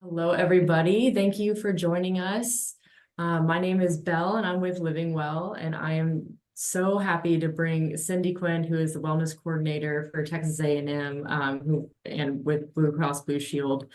Hello, everybody. Thank you for joining us. My name is Belle, and I'm with Living Well, and I am so happy to bring Cindy Quinn, who is the Wellness Coordinator for Texas A&M, and with Blue Cross Blue Shield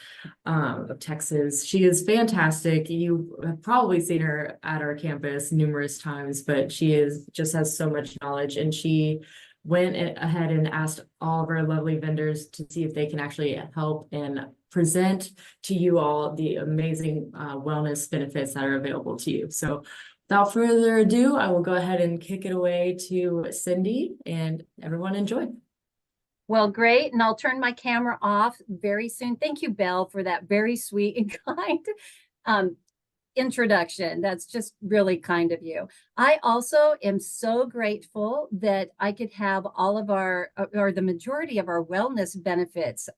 of Texas. She is fantastic. You have probably seen her at our campus numerous times, but just has so much knowledge, and she went ahead and asked all of our lovely vendors to see if they can actually help and present to you all the amazing wellness benefits that are available to you. So without further ado, I will go ahead and kick it away to Cindy, and everyone enjoy. Well, great. And I'll turn my camera off very soon. Thank you, Belle, for that very sweet and kind introduction. That's just really kind of you. I also am so grateful that I could have all of our, or the majority of our wellness benefits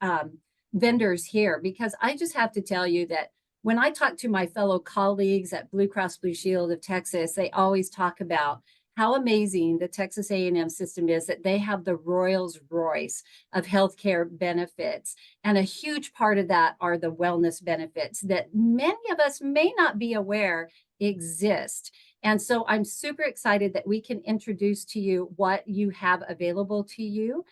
vendors here, because I just have to tell you that when I talk to my fellow colleagues at Blue Cross Blue Shield of Texas, they always talk about how amazing the Texas A&M system is, that they have the Rolls Royce of healthcare benefits. And a huge part of that are the wellness benefits that many of us may not be aware exist. And so I'm super excited that we can introduce to you what you have available to you.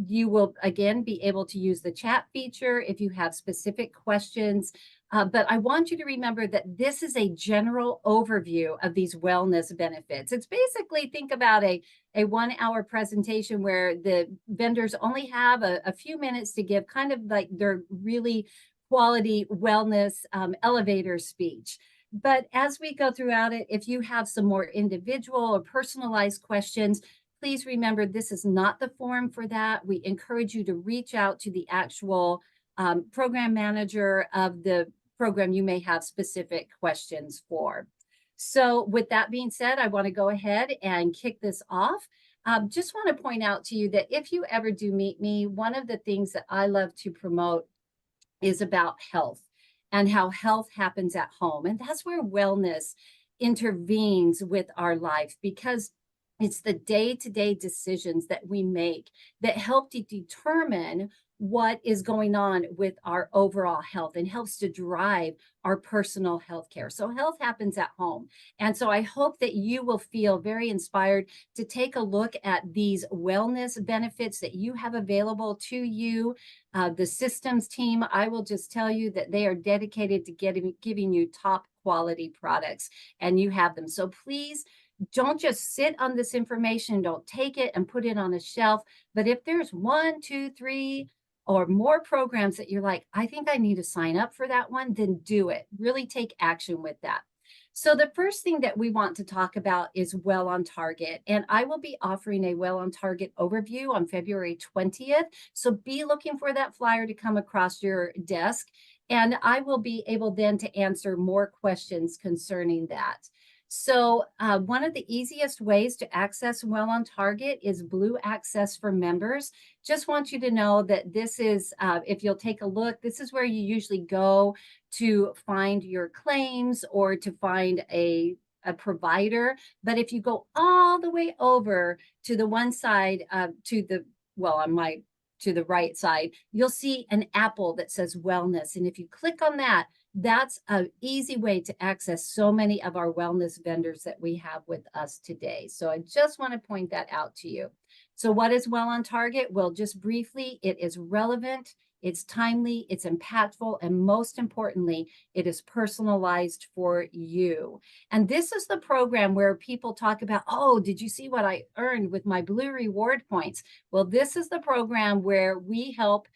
You will, again, be able to use the chat feature if you have specific questions. But I want you to remember that this is a general overview of these wellness benefits. It's basically, think about a 1-hour presentation where the vendors only have a few minutes to give kind of like their really quality wellness elevator speech. But as we go throughout it, if you have some more individual or personalized questions, please remember this is not the forum for that. We encourage you to reach out to the actual program manager of the program you may have specific questions for. So with that being said, I want to go ahead and kick this off. Just want to point out to you that if you ever do meet me, one of the things that I love to promote is about health and how health happens at home. And that's where wellness intervenes with our life, because it's the day-to-day decisions that we make that help to determine what is going on with our overall health and helps to drive our personal health care. So health happens at home. And so I hope that you will feel very inspired to take a look at these wellness benefits that you have available to you. The systems team, I will just tell you that they are dedicated to giving you top quality products, and you have them. So please don't just sit on this information. Don't take it and put it on a shelf. But if there's 1, 2, 3, or more programs that you're like, I think I need to sign up for that one, then do it. Really take action with that. So the first thing that we want to talk about is Well on Target. And I will be offering a Well on Target overview on February 20th. So be looking for that flyer to come across your desk. And I will be able then to answer more questions concerning that. So one of the easiest ways to access Well on Target is Blue Access for members. Just want you to know that this is, if you'll take a look, this is where you usually go to find your claims or to find a provider. But if you go all the way over to the one side, to the right side, you'll see an apple that says wellness. And if you click on that, that's an easy way to access so many of our wellness vendors that we have with us today. So I just want to point that out to you. So what is Well on Target? Well, just briefly, it is relevant, it's timely, it's impactful, and most importantly, it is personalized for you. And this is the program where people talk about, oh, did you see what I earned with my Blue Reward points? Well, this is the program where we help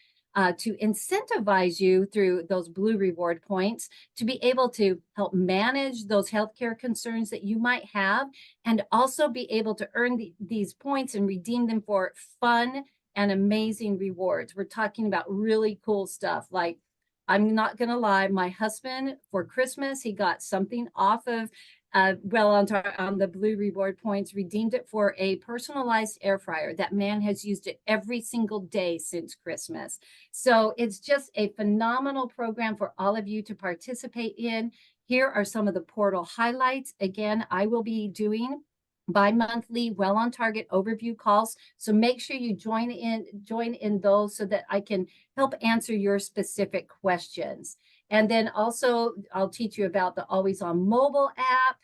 to incentivize you through those Blue Reward points to be able to help manage those healthcare concerns that you might have, and also be able to earn these points and redeem them for fun and amazing rewards. We're talking about really cool stuff. Like, I'm not going to lie, my husband for Christmas, he got something off of Well on the Blue Reward points, redeemed it for a personalized air fryer. That man has used it every single day since Christmas. So it's just a phenomenal program for all of you to participate in. Here are some of the portal highlights. Again, I will be doing bi-monthly Well on Target overview calls. So make sure you join in those so that I can help answer your specific questions. And then also I'll teach you about the Always On mobile app.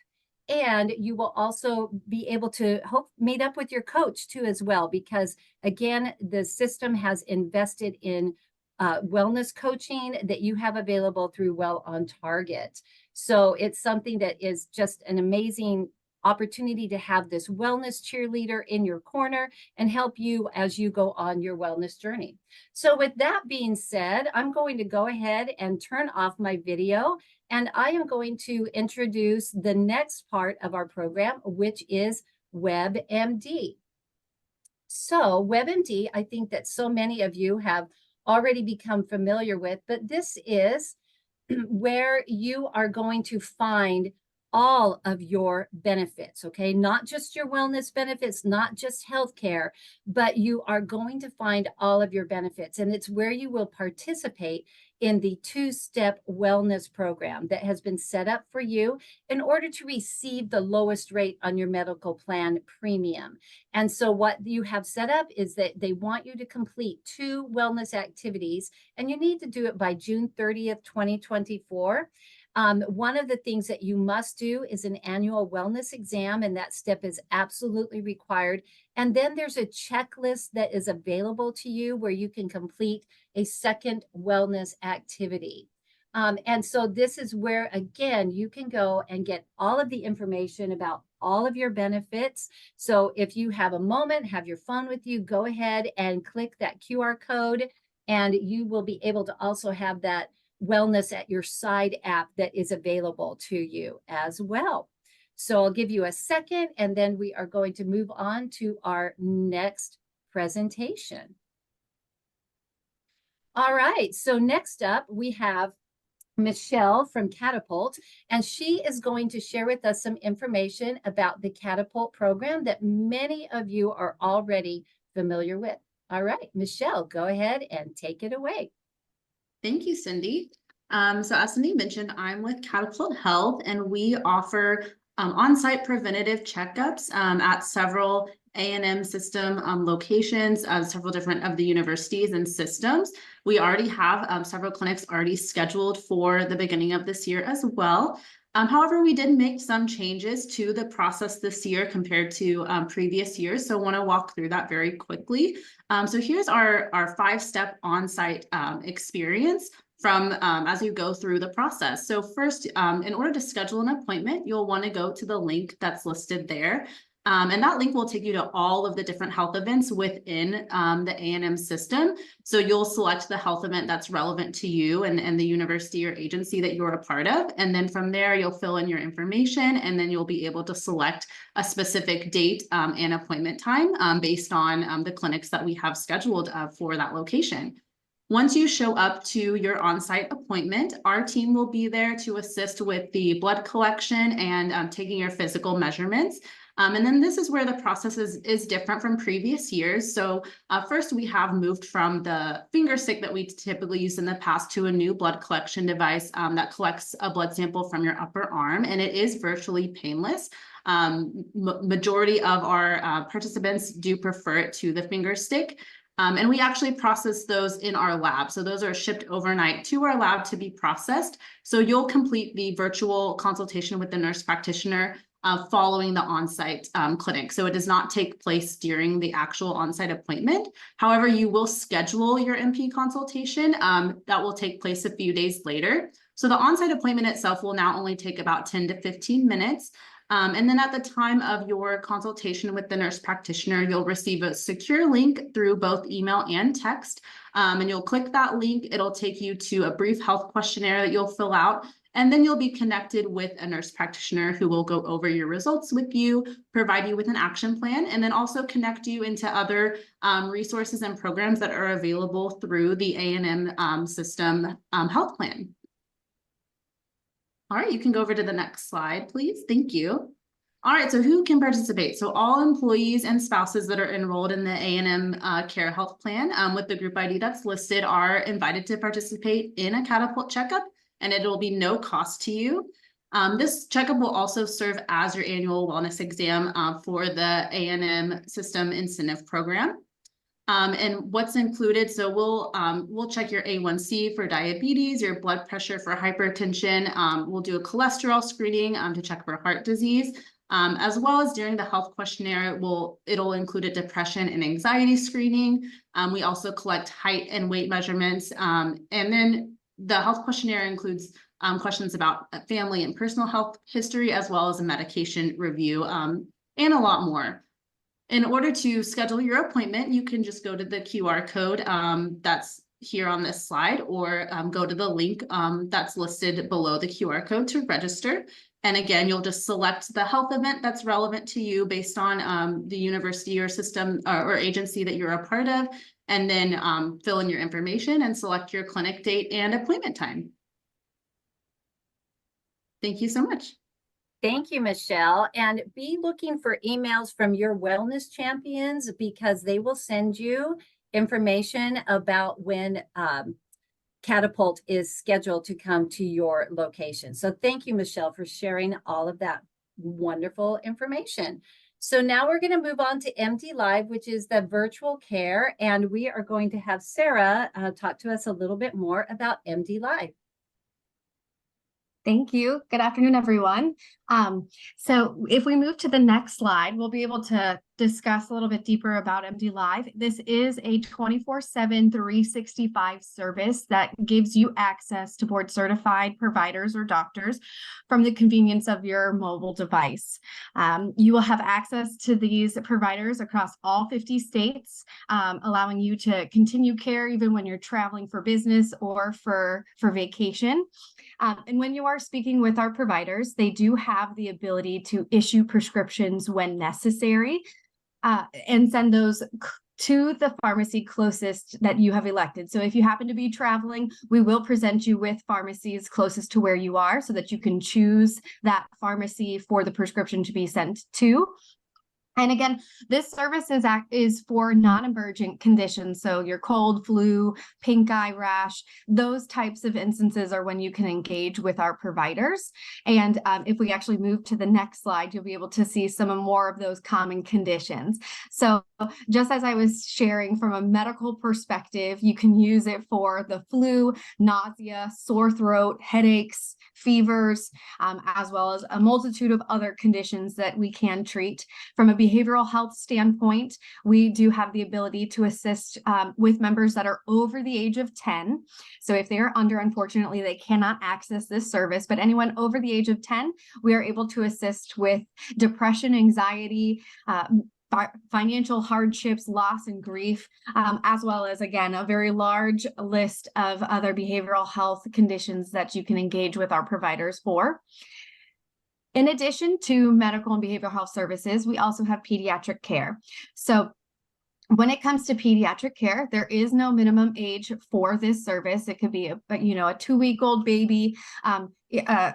And you will also be able to meet up with your coach too as well, because again, the system has invested in wellness coaching that you have available through Well on Target. So it's something that is just an amazing opportunity to have this wellness cheerleader in your corner and help you as you go on your wellness journey. So with that being said, I'm going to go ahead and turn off my video, and I am going to introduce the next part of our program, which is WebMD. So WebMD, I think that so many of you have already become familiar with, but this is where you are going to find all of your benefits, okay? Not just your wellness benefits, not just healthcare, but you are going to find all of your benefits. And it's where you will participate in the two-step wellness program that has been set up for you in order to receive the lowest rate on your medical plan premium. And so what you have set up is that they want you to complete 2 wellness activities, and you need to do it by June 30th, 2024. One of the things that you must do is an annual wellness exam, and that step is absolutely required. And then there's a checklist that is available to you where you can complete a second wellness activity. And so this is where, again, you can go and get all of the information about all of your benefits. So if you have a moment, have your phone with you, go ahead and click that QR code, and you will be able to also have that Wellness at Your Side app that is available to you as well. So I'll give you a second, and then we are going to move on to our next presentation. All right, so next up we have Michelle from Catapult, and she is going to share with us some information about the Catapult program that many of you are already familiar with. All right, Michelle, go ahead and take it away. Thank you, Cindy. So as Cindy mentioned, I'm with Catapult Health, and we offer on-site preventative checkups at several A&M system locations, several different of the universities and systems. We already have several clinics already scheduled for the beginning of this year as well. However, we did make some changes to the process this year compared to previous years. So I want to walk through that very quickly. So here's our 5-step on-site experience from as you go through the process. So first, in order to schedule an appointment, you'll want to go to the link that's listed there. And that link will take you to all of the different health events within the A&M system. So you'll select the health event that's relevant to you and the university or agency that you're a part of. And then from there, you'll fill in your information, and then you'll be able to select a specific date and appointment time based on the clinics that we have scheduled for that location. Once you show up to your on-site appointment, our team will be there to assist with the blood collection and taking your physical measurements. And then this is where the process is different from previous years. So first, we have moved from the finger stick that we typically used in the past to a new blood collection device that collects a blood sample from your upper arm, and it is virtually painless. Majority of our participants do prefer it to the finger stick. And we actually process those in our lab. So those are shipped overnight to our lab to be processed. So you'll complete the virtual consultation with the nurse practitioner following the on-site clinic. So it does not take place during the actual on-site appointment. However, you will schedule your NP consultation that will take place a few days later. So the on-site appointment itself will now only take about 10 to 15 minutes. And then at the time of your consultation with the nurse practitioner, you'll receive a secure link through both email and text. And you'll click that link. It'll take you to a brief health questionnaire that you'll fill out. And then you'll be connected with a nurse practitioner who will go over your results with you, provide you with an action plan, and then also connect you into other resources and programs that are available through the A&M system health plan. All right, you can go over to the next slide, please. Thank you. All right, so who can participate? So all employees and spouses that are enrolled in the A&M Care Health Plan with the group ID that's listed are invited to participate in a Catapult checkup, and it'll be no cost to you. This checkup will also serve as your annual wellness exam for the A&M System Incentive Program. And what's included, so we'll check your A1C for diabetes, your blood pressure for hypertension. We'll do a cholesterol screening to check for heart disease. As well as during the health questionnaire, it'll include a depression and anxiety screening. We also collect height and weight measurements. And then the health questionnaire includes questions about family and personal health history, as well as a medication review, and a lot more. In order to schedule your appointment, you can just go to the QR code that's here on this slide, or go to the link that's listed below the QR code to register. And again, you'll just select the health event that's relevant to you based on the university or system or agency that you're a part of, and then fill in your information and select your clinic date and appointment time. Thank you so much. Thank you, Michelle. And be looking for emails from your wellness champions, because they will send you information about when Catapult is scheduled to come to your location. So thank you, Michelle, for sharing all of that wonderful information. So now we're going to move on to MD Live, which is the virtual care. And we are going to have Sarah talk to us a little bit more about MD Live. Thank you. Good afternoon, everyone. So if we move to the next slide, we'll be able to discuss a little bit deeper about MD Live. This is a 24/7, 365 service that gives you access to board certified providers or doctors from the convenience of your mobile device. You will have access to these providers across all 50 states, allowing you to continue care even when you're traveling for business or for vacation. And when you are speaking with our providers, they do have the ability to issue prescriptions when necessary, and send those to the pharmacy closest that you have elected. So if you happen to be traveling, we will present you with pharmacies closest to where you are so that you can choose that pharmacy for the prescription to be sent to. And again, this service is for non-emergent conditions. So your cold, flu, pink eye rash, those types of instances are when you can engage with our providers. And if we actually move to the next slide, you'll be able to see some more of those common conditions. So just as I was sharing from a medical perspective, you can use it for the flu, nausea, sore throat, headaches, fevers, as well as a multitude of other conditions that we can treat. From a behavioral health standpoint, we do have the ability to assist with members that are over the age of 10. So if they are under, unfortunately, they cannot access this service, but anyone over the age of 10, we are able to assist with depression, anxiety, financial hardships, loss, and grief, as well as, again, a very large list of other behavioral health conditions that you can engage with our providers for. In addition to medical and behavioral health services, we also have pediatric care. So when it comes to pediatric care, there is no minimum age for this service. It could be a 2-week-old baby,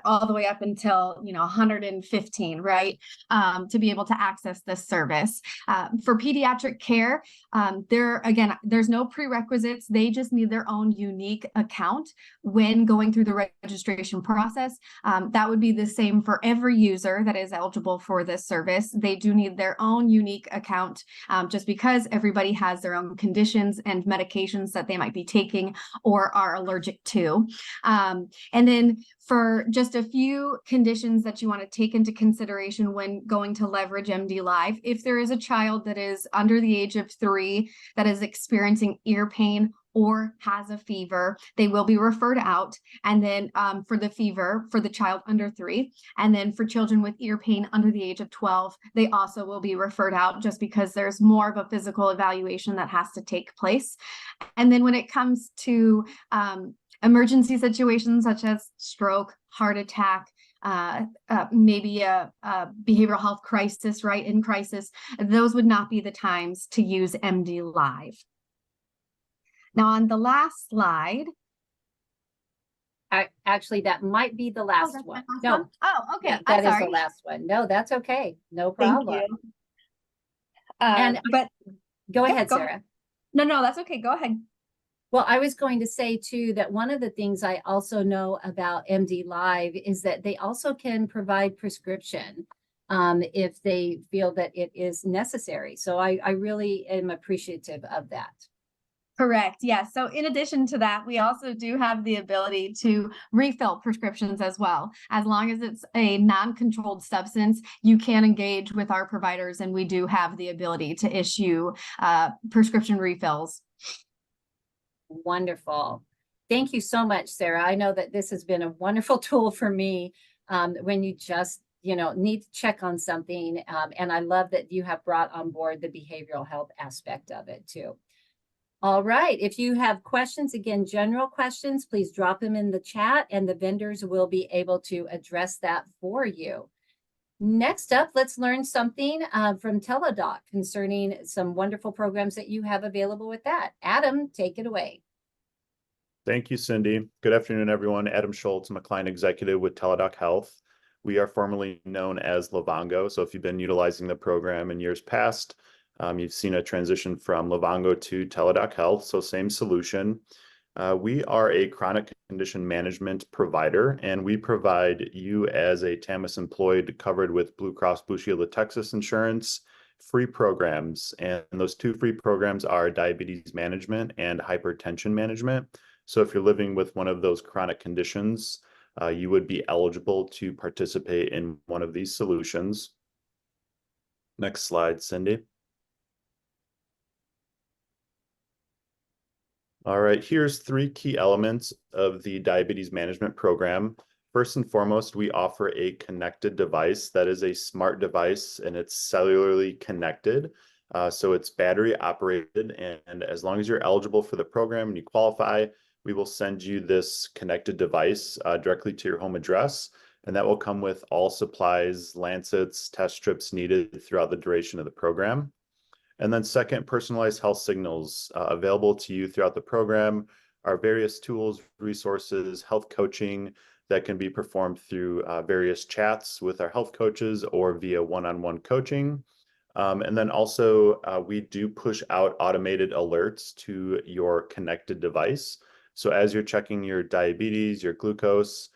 all the way up until 115, right? To be able to access this service. For pediatric care, there's no prerequisites. They just need their own unique account when going through the registration process. That would be the same for every user that is eligible for this service. They do need their own unique account, just because everybody has their own conditions and medications that they might be taking or are allergic to. And then for just a few conditions that you want to take into consideration when going to leverage MD Live, if there is a child that is under the age of 3 that is experiencing ear pain or has a fever, they will be referred out. And then for the fever for the child under 3, and then for children with ear pain under the age of 12, they also will be referred out, just because there's more of a physical evaluation that has to take place. And then when it comes to emergency situations such as stroke, heart attack, maybe a behavioral health crisis, right, in crisis, those would not be the times to use MD Live. Now on the last slide. Actually, that might be the last one. No. Oh, okay. Yeah, that is the last one. No, that's okay. No problem. Thank you. But go ahead, Sarah. No, that's okay. Go ahead. Well, I was going to say too, that one of the things I also know about MD Live is that they also can provide prescription. if they feel that it is necessary. So I really am appreciative of that. Correct. Yes. So in addition to that, we also do have the ability to refill prescriptions as well. As long as it's a non-controlled substance, you can engage with our providers, and we do have the ability to issue prescription refills. Wonderful. Thank you so much, Sarah. I know that this has been a wonderful tool for me when you just, need to check on something. And I love that you have brought on board the behavioral health aspect of it too. All right. If you have questions, again, general questions, please drop them in the chat and the vendors will be able to address that for you. Next up, let's learn something from Teladoc concerning some wonderful programs that you have available with that. Adam, take it away. Thank you, Cindy. Good afternoon, everyone. Adam Schultz, I'm a client executive with Teladoc Health. We are formerly known as Livongo. So if you've been utilizing the program in years past, you've seen a transition from Livongo to Teladoc Health, so same solution. We are a chronic condition management provider, and we provide you as a TAMIS employed covered with Blue Cross Blue Shield of Texas insurance free programs. And those two free programs are diabetes management and hypertension management. So if you're living with one of those chronic conditions, you would be eligible to participate in one of these solutions. Next slide, Cindy. All right, here's 3 key elements of the diabetes management program. First and foremost, we offer a connected device that is a smart device and it's cellularly connected. So it's battery operated, and as long as you're eligible for the program and you qualify, we will send you this connected device directly to your home address. And that will come with all supplies, lancets, test strips needed throughout the duration of the program. And then second, personalized health signals available to you throughout the program are various tools, resources, health coaching that can be performed through various chats with our health coaches or via one-on-one coaching. And then also we do push out automated alerts to your connected device. So as you're checking your diabetes, your glucose,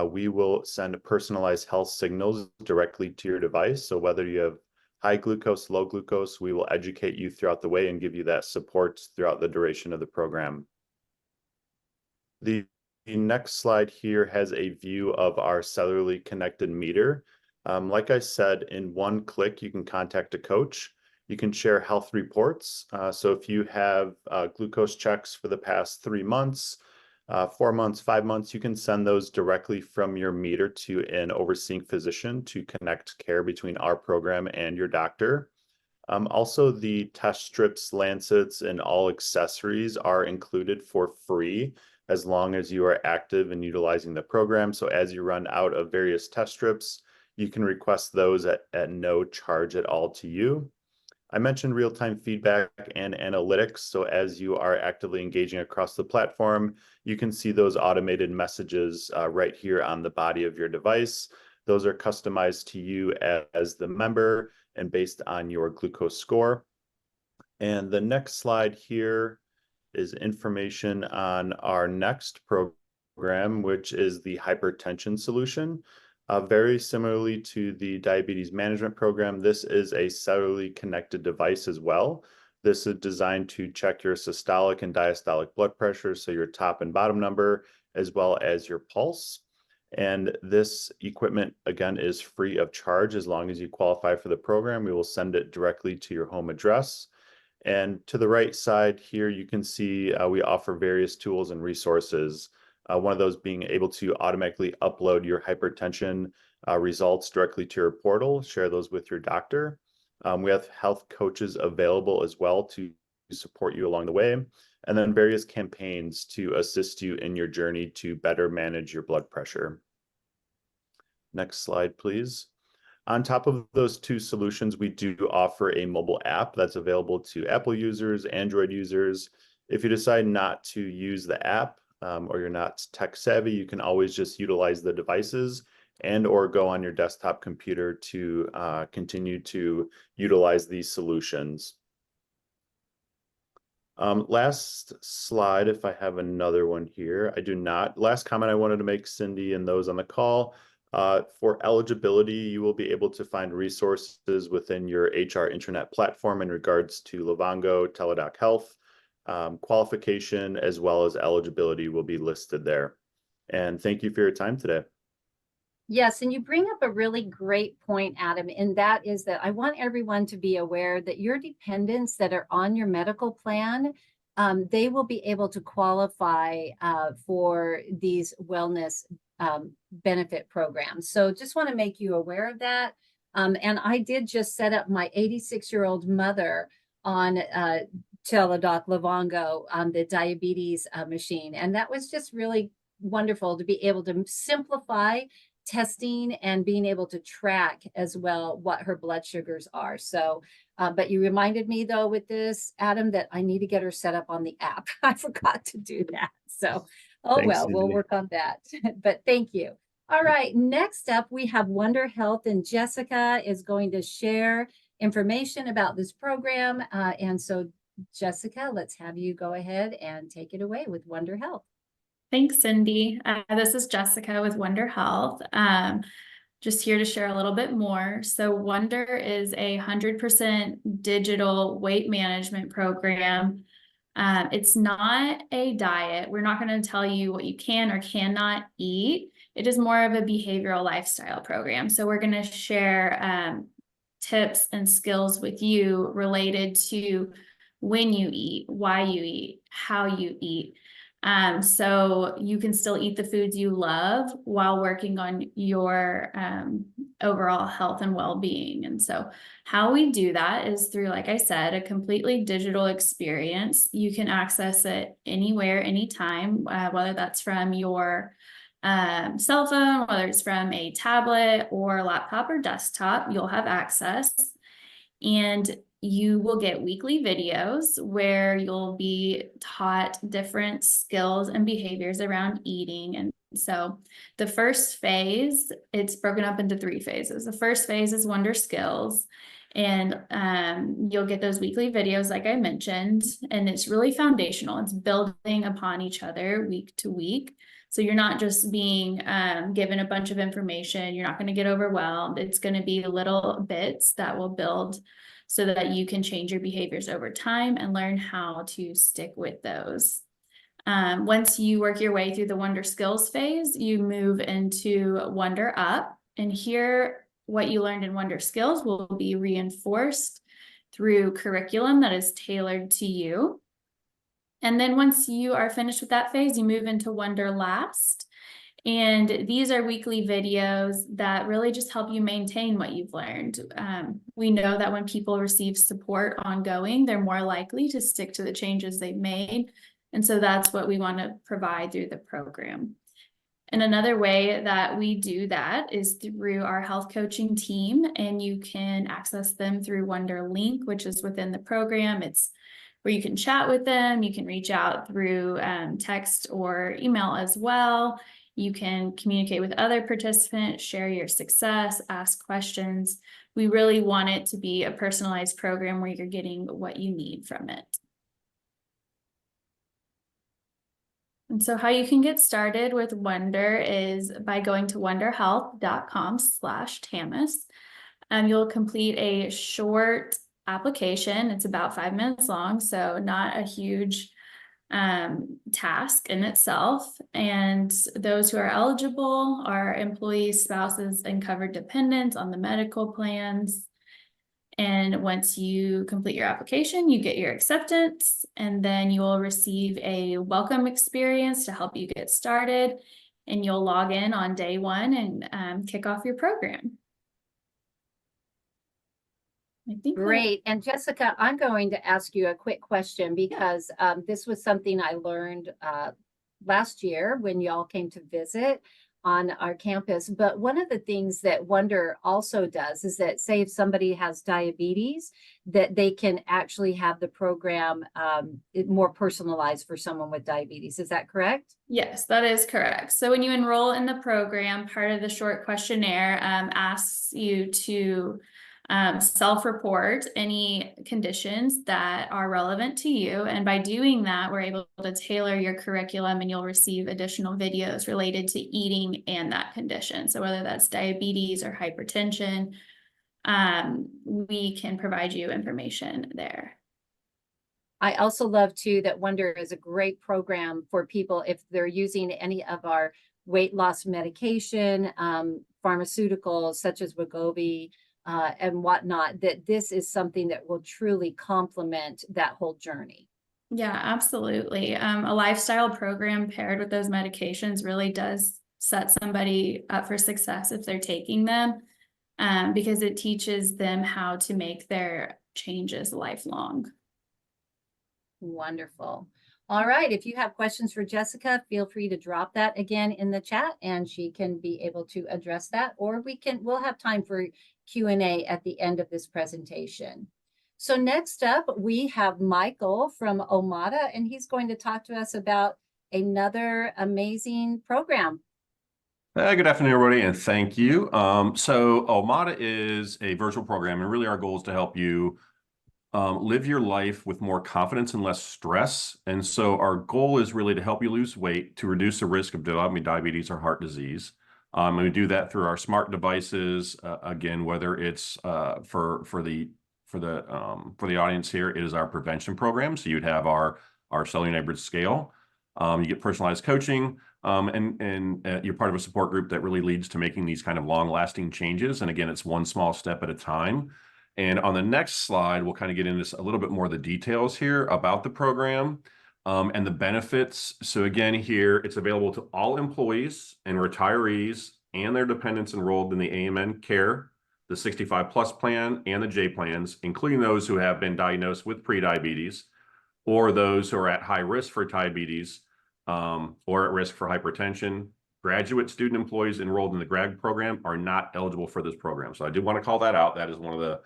we will send personalized health signals directly to your device. So whether you have high glucose, low glucose, we will educate you throughout the way and give you that support throughout the duration of the program. The next slide here has a view of our cellularly connected meter. Like I said, in one click, you can contact a coach. You can share health reports. So if you have glucose checks for the past 3 months, 4 months, 5 months, you can send those directly from your meter to an overseeing physician to connect care between our program and your doctor. Also, the test strips, lancets, and all accessories are included for free as long as you are active and utilizing the program. So as you run out of various test strips, you can request those at no charge at all to you. I mentioned real-time feedback and analytics. So as you are actively engaging across the platform, you can see those automated messages right here on the body of your device. Those are customized to you as the member and based on your glucose score. And the next slide here is information on our next program, which is the hypertension solution. Very similarly to the diabetes management program, this is a cellularly connected device as well. This is designed to check your systolic and diastolic blood pressure, so your top and bottom number, as well as your pulse. And this equipment, again, is free of charge as long as you qualify for the program. We will send it directly to your home address. And to the right side here, you can see we offer various tools and resources. One of those being able to automatically upload your hypertension results directly to your portal, share those with your doctor. We have health coaches available as well to support you along the way, and then various campaigns to assist you in your journey to better manage your blood pressure. Next slide, please. On top of those two solutions, we do offer a mobile app that's available to Apple users, Android users. If you decide not to use the app, or you're not tech savvy, you can always just utilize the devices and or go on your desktop computer to continue to utilize these solutions. Last slide, if I have another one here. I do not. Last comment I wanted to make, Cindy, and those on the call. For eligibility, you will be able to find resources within your HR intranet platform in regards to Livongo, Teladoc Health. Qualification as well as eligibility will be listed there. And thank you for your time today. Yes, and you bring up a really great point, Adam, and that is that I want everyone to be aware that your dependents that are on your medical plan, they will be able to qualify for these wellness benefit programs. So just want to make you aware of that. And I did just set up my 86-year-old mother on Teladoc Livongo, the diabetes machine. And that was just really wonderful to be able to simplify testing and being able to track as well what her blood sugars are. So, but you reminded me though with this, Adam, that I need to get her set up on the app. I forgot to do that. So, oh Thanks, well, we'll Cindy. work on that. But thank you. All right, next up we have Wonder Health, and Jessica is going to share information about this program. And so Jessica, let's have you go ahead and take it away with Wonder Health. Thanks, Cindy. This is Jessica with Wonder Health. Just here to share a little bit more. So Wonder is a 100% digital weight management program. It's not a diet. We're not going to tell you what you can or cannot eat. It is more of a behavioral lifestyle program. So we're going to share tips and skills with you related to when you eat, why you eat, how you eat. So you can still eat the foods you love while working on your overall health and well-being. And so how we do that is through, like I said, a completely digital experience. You can access it anywhere, anytime, whether that's from your cell phone, whether it's from a tablet or laptop or desktop, you'll have access. And you will get weekly videos where you'll be taught different skills and behaviors around eating. And so the first phase, it's broken up into 3 phases. The first phase is Wonder Skills. And you'll get those weekly videos, like I mentioned, and it's really foundational. It's building upon each other week to week. So you're not just being given a bunch of information. You're not going to get overwhelmed. It's going to be little bits that will build so that you can change your behaviors over time and learn how to stick with those. Once you work your way through the Wonder Skills phase, you move into Wonder Up. And here, what you learned in Wonder Skills will be reinforced through curriculum that is tailored to you. And then once you are finished with that phase, you move into Wonder Last. And these are weekly videos that really just help you maintain what you've learned. We know that when people receive support ongoing, they're more likely to stick to the changes they've made. And so that's what we want to provide through the program. And another way that we do that is through our health coaching team, and you can access them through Wonder Link, which is within the program. It's where you can chat with them. You can reach out through text or email as well. You can communicate with other participants, share your success, ask questions. We really want it to be a personalized program where you're getting what you need from it. And so how you can get started with Wonder is by going to wonderhealth.com/TAMIS. You'll complete a short application. It's about 5 minutes long, so not a huge task in itself. And those who are eligible are employees, spouses, and covered dependents on the medical plans. And once you complete your application, you get your acceptance, and then you will receive a welcome experience to help you get started. And you'll log in on day 1 and kick off your program. I think Great. And Jessica, I'm going to ask you a quick question because this was something I learned last year when y'all came to visit on our campus. But one of the things that Wonder also does is that, say, if somebody has diabetes, that they can actually have the program more personalized for someone with diabetes. Is that correct? Yes, that is correct. So when you enroll in the program, part of the short questionnaire asks you to self-report any conditions that are relevant to you. And by doing that, we're able to tailor your curriculum, and you'll receive additional videos related to eating and that condition. So whether that's diabetes or hypertension, we can provide you information there. I also love too that Wonder is a great program for people if they're using any of our weight loss medication, pharmaceuticals such as Wegovy, and whatnot, that this is something that will truly complement that whole journey. Yeah, absolutely. A lifestyle program paired with those medications really does set somebody up for success if they're taking them, because it teaches them how to make their changes lifelong. Wonderful. All right. If you have questions for Jessica, feel free to drop that again in the chat and she can be able to address that, or we'll have time for Q&A at the end of this presentation. So next up, we have Michael from Omada, and he's going to talk to us about another amazing program. Good afternoon, everybody, and thank you. So Omada is a virtual program, and really our goal is to help you live your life with more confidence and less stress. And so our goal is really to help you lose weight, to reduce the risk of developing diabetes or heart disease. And we do that through our smart devices. Again, whether it's for the audience here, it is our prevention program. So you'd have our cellular neighborhood scale. You get personalized coaching, and you're part of a support group that really leads to making these kind of long-lasting changes. And again, it's one small step at a time. And on the next slide, we'll kind of get into a little bit more of the details here about the program and the benefits. So again, here it's available to all employees and retirees and their dependents enrolled in the A&M Care, the 65+ plan, and the J plans, including those who have been diagnosed with prediabetes or those who are at high risk for diabetes or at risk for hypertension. Graduate student employees enrolled in the grad program are not eligible for this program. So I do want to call that out. That is one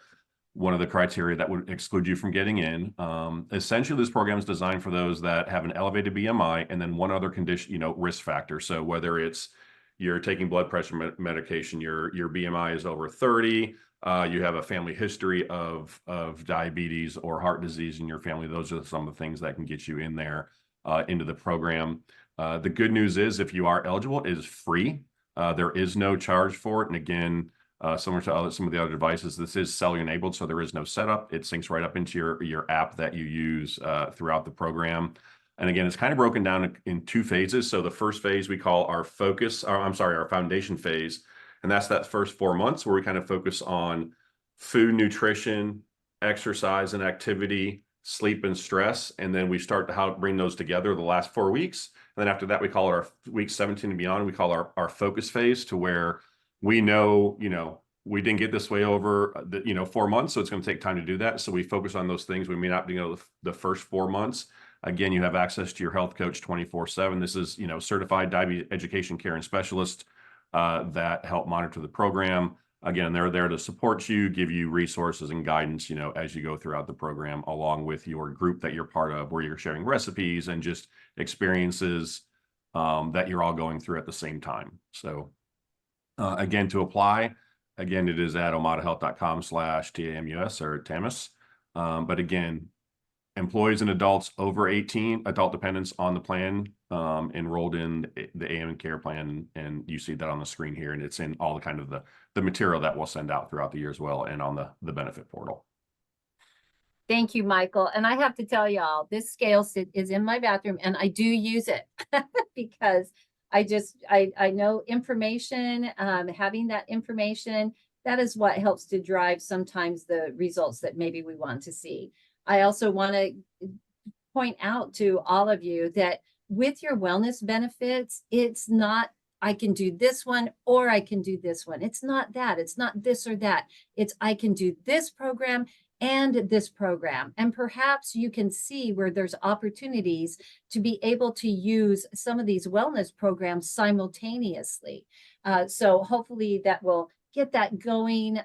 of the criteria that would exclude you from getting in. Essentially, this program is designed for those that have an elevated BMI and then one other condition, risk factor. So whether it's you're taking blood pressure medication, your BMI is over 30, you have a family history of diabetes or heart disease in your family, those are some of the things that can get you in there into the program. The good news is if you are eligible, it is free. There is no charge for it. And again, similar to some of the other devices, this is cellular enabled, so there is no setup. It syncs right up into your app that you use throughout the program. And again, it's kind of broken down in two phases. So the first phase we call our our foundation phase. And that's that first 4 months where we kind of focus on food, nutrition, exercise and activity, sleep and stress. And then we start to bring those together the last 4 weeks. And then after that, we call it our week 17 and beyond, we call our focus phase, to where we know, we didn't get this way over 4 months. So it's going to take time to do that. So we focus on those things we may not be able to the first 4 months. Again, you have access to your health coach 24/7. This is, certified diabetes education care and specialists that help monitor the program. Again, they're there to support you, give you resources and guidance, as you go throughout the program, along with your group that you're part of, where you're sharing recipes and just experiences that you're all going through at the same time. So again, to apply, again, it is at omadahealth.com/TAMUS or TAMUS. But again, employees and adults over 18, adult dependents on the plan, enrolled in the A&M Care plan, and you see that on the screen here, and it's in all the kind of the material that we'll send out throughout the year as well, and on the benefit portal. Thank you, Michael. And I have to tell y'all, this scale is in my bathroom, and I do use it because I know information, having that information, that is what helps to drive sometimes the results that maybe we want to see. I also want to point out to all of you that with your wellness benefits, it's not, I can do this one or I can do this one. It's not that. It's not this or that. It's I can do this program and this program. And perhaps you can see where there's opportunities to be able to use some of these wellness programs simultaneously. So hopefully that will get that going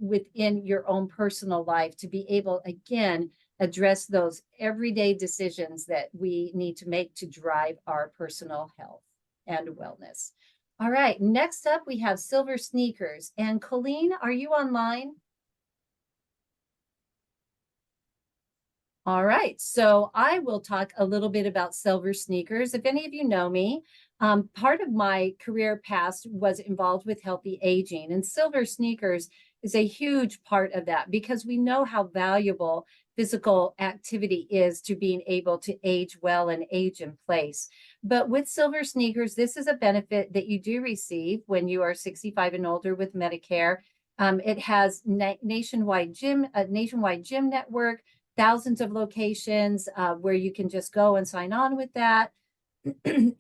within your own personal life, to be able, again, address those everyday decisions that we need to make to drive our personal health and wellness. All right, next up we have Silver Sneakers. And Colleen, are you online? All right, so I will talk a little bit about silver sneakers. If any of you know me, part of my career past was involved with healthy aging, and silver sneakers is a huge part of that because we know how valuable physical activity is to being able to age well and age in place. But with silver sneakers, this is a benefit that you do receive when you are 65 and older with Medicare. It has nationwide gym network, thousands of locations where you can just go and sign on with that.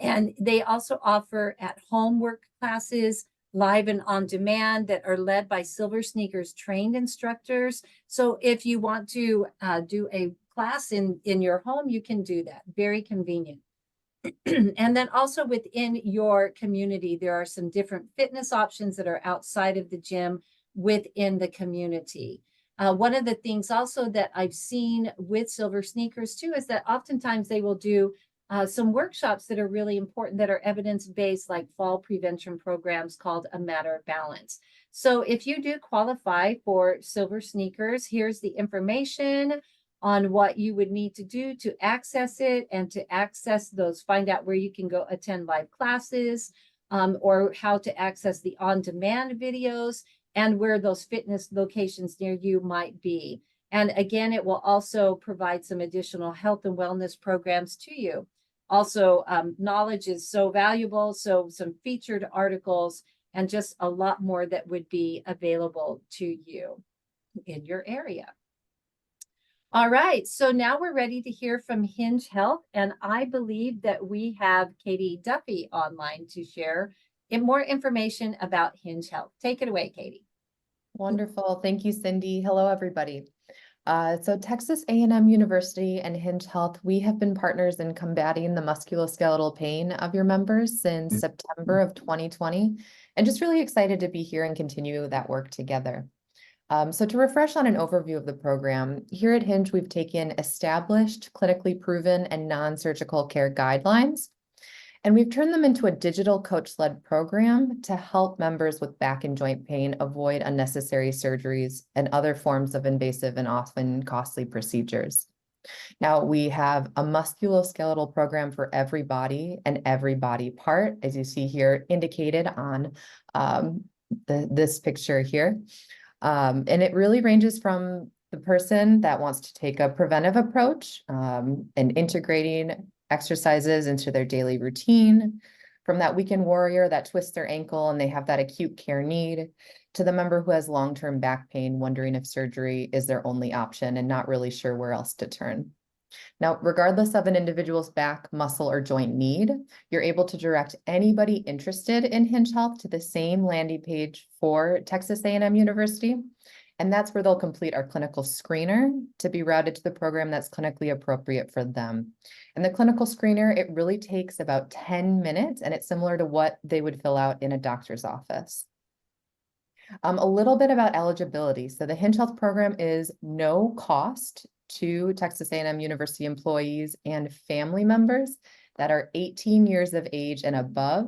And they also offer at-home work classes, live and on demand, that are led by Silver Sneakers trained instructors. So if you want to do a class in your home, you can do that. Very convenient. And then also within your community, there are some different fitness options that are outside of the gym within the community. One of the things also that I've seen with Silver Sneakers too is that oftentimes they will do some workshops that are really important, that are evidence-based, like fall prevention programs called A Matter of Balance. So if you do qualify for Silver Sneakers, here's the information on what you would need to do to access it, and to access those, find out where you can go attend live classes, or how to access the on-demand videos, and where those fitness locations near you might be. And again, it will also provide some additional health and wellness programs to you. Also, knowledge is so valuable, so some featured articles and just a lot more that would be available to you in your area. All right, so now we're ready to hear from Hinge Health, and I believe that we have Katie Duffy online to share more information about Hinge Health. Take it away, Katie. Wonderful. Thank you, Cindy. Hello, everybody. So Texas A&M University and Hinge Health, we have been partners in combating the musculoskeletal pain of your members since September of 2020, and just really excited to be here and continue that work together. So to refresh on an overview of the program, here at Hinge, we've taken established, clinically proven, and non-surgical care guidelines, and we've turned them into a digital coach-led program to help members with back and joint pain avoid unnecessary surgeries and other forms of invasive and often costly procedures. Now, we have a musculoskeletal program for every body and every body part, as you see here indicated on this picture here. And it really ranges from the person that wants to take a preventive approach and integrating exercises into their daily routine, from that weekend warrior that twists their ankle and they have that acute care need, to the member who has long-term back pain, wondering if surgery is their only option and not really sure where else to turn. Now, regardless of an individual's back, muscle, or joint need, you're able to direct anybody interested in Hinge Health to the same landing page for Texas A&M University. And that's where they'll complete our clinical screener to be routed to the program that's clinically appropriate for them. And the clinical screener, it really takes about 10 minutes, and it's similar to what they would fill out in a doctor's office. A little bit about eligibility. So the Hinge Health program is no cost to Texas A&M University employees and family members that are 18 years of age and above,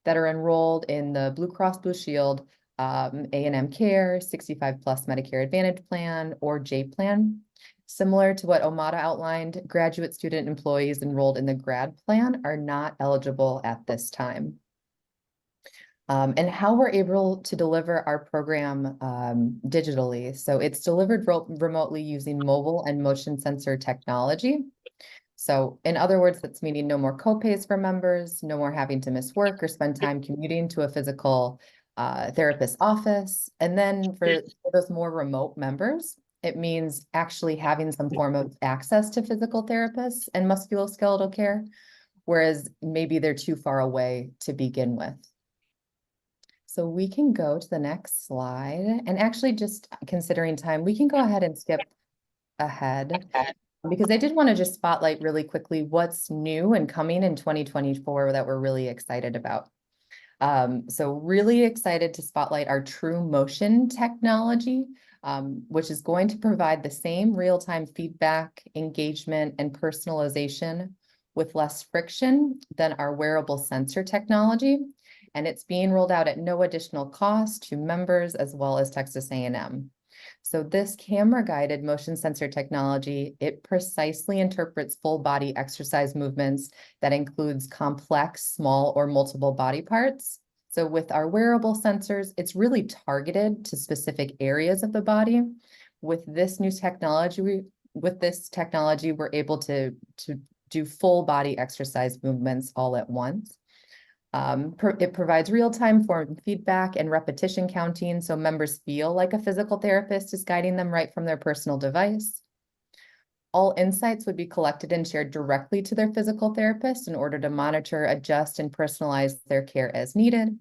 that are enrolled in the Blue Cross Blue Shield, A&M Care, 65 plus Medicare Advantage plan, or J plan. Similar to what Omada outlined, graduate student employees enrolled in the grad plan are not eligible at this time. And how we're able to deliver our program digitally. So it's delivered remotely using mobile and motion sensor technology. So in other words, that's meaning no more copays for members, no more having to miss work or spend time commuting to a physical therapist office. And then for those more remote members, it means actually having some form of access to physical therapists and musculoskeletal care, whereas maybe they're too far away to begin with. So we can go to the next slide, and actually, just considering time, we can go ahead and skip ahead, because I did want to just spotlight really quickly what's new and coming in 2024 that we're really excited about. So really excited to spotlight our True Motion technology, which is going to provide the same real-time feedback, engagement, and personalization with less friction than our wearable sensor technology. And it's being rolled out at no additional cost to members as well as Texas A&M. So this camera-guided motion sensor technology, it precisely interprets full body exercise movements that includes complex, small or multiple body parts. So with our wearable sensors, it's really targeted to specific areas of the body. With this new technology, we're able to do full body exercise movements all at once. It provides real-time form feedback and repetition counting, so members feel like a physical therapist is guiding them right from their personal device. All insights would be collected and shared directly to their physical therapist in order to monitor, adjust, and personalize their care as needed.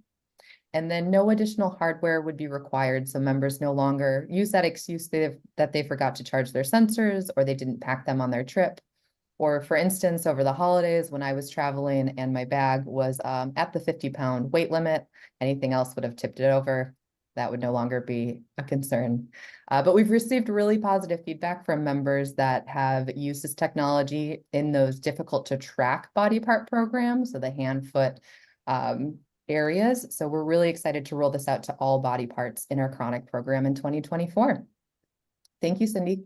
And then no additional hardware would be required, so members no longer use that excuse that they forgot to charge their sensors or they didn't pack them on their trip. Or for instance, over the holidays when I was traveling and my bag was at the 50-pound weight limit, anything else would have tipped it over. That would no longer be a concern. But we've received really positive feedback from members that have used this technology in those difficult to track body part programs, so the hand, foot areas. So we're really excited to roll this out to all body parts in our chronic program in 2024. Thank you, Cindy.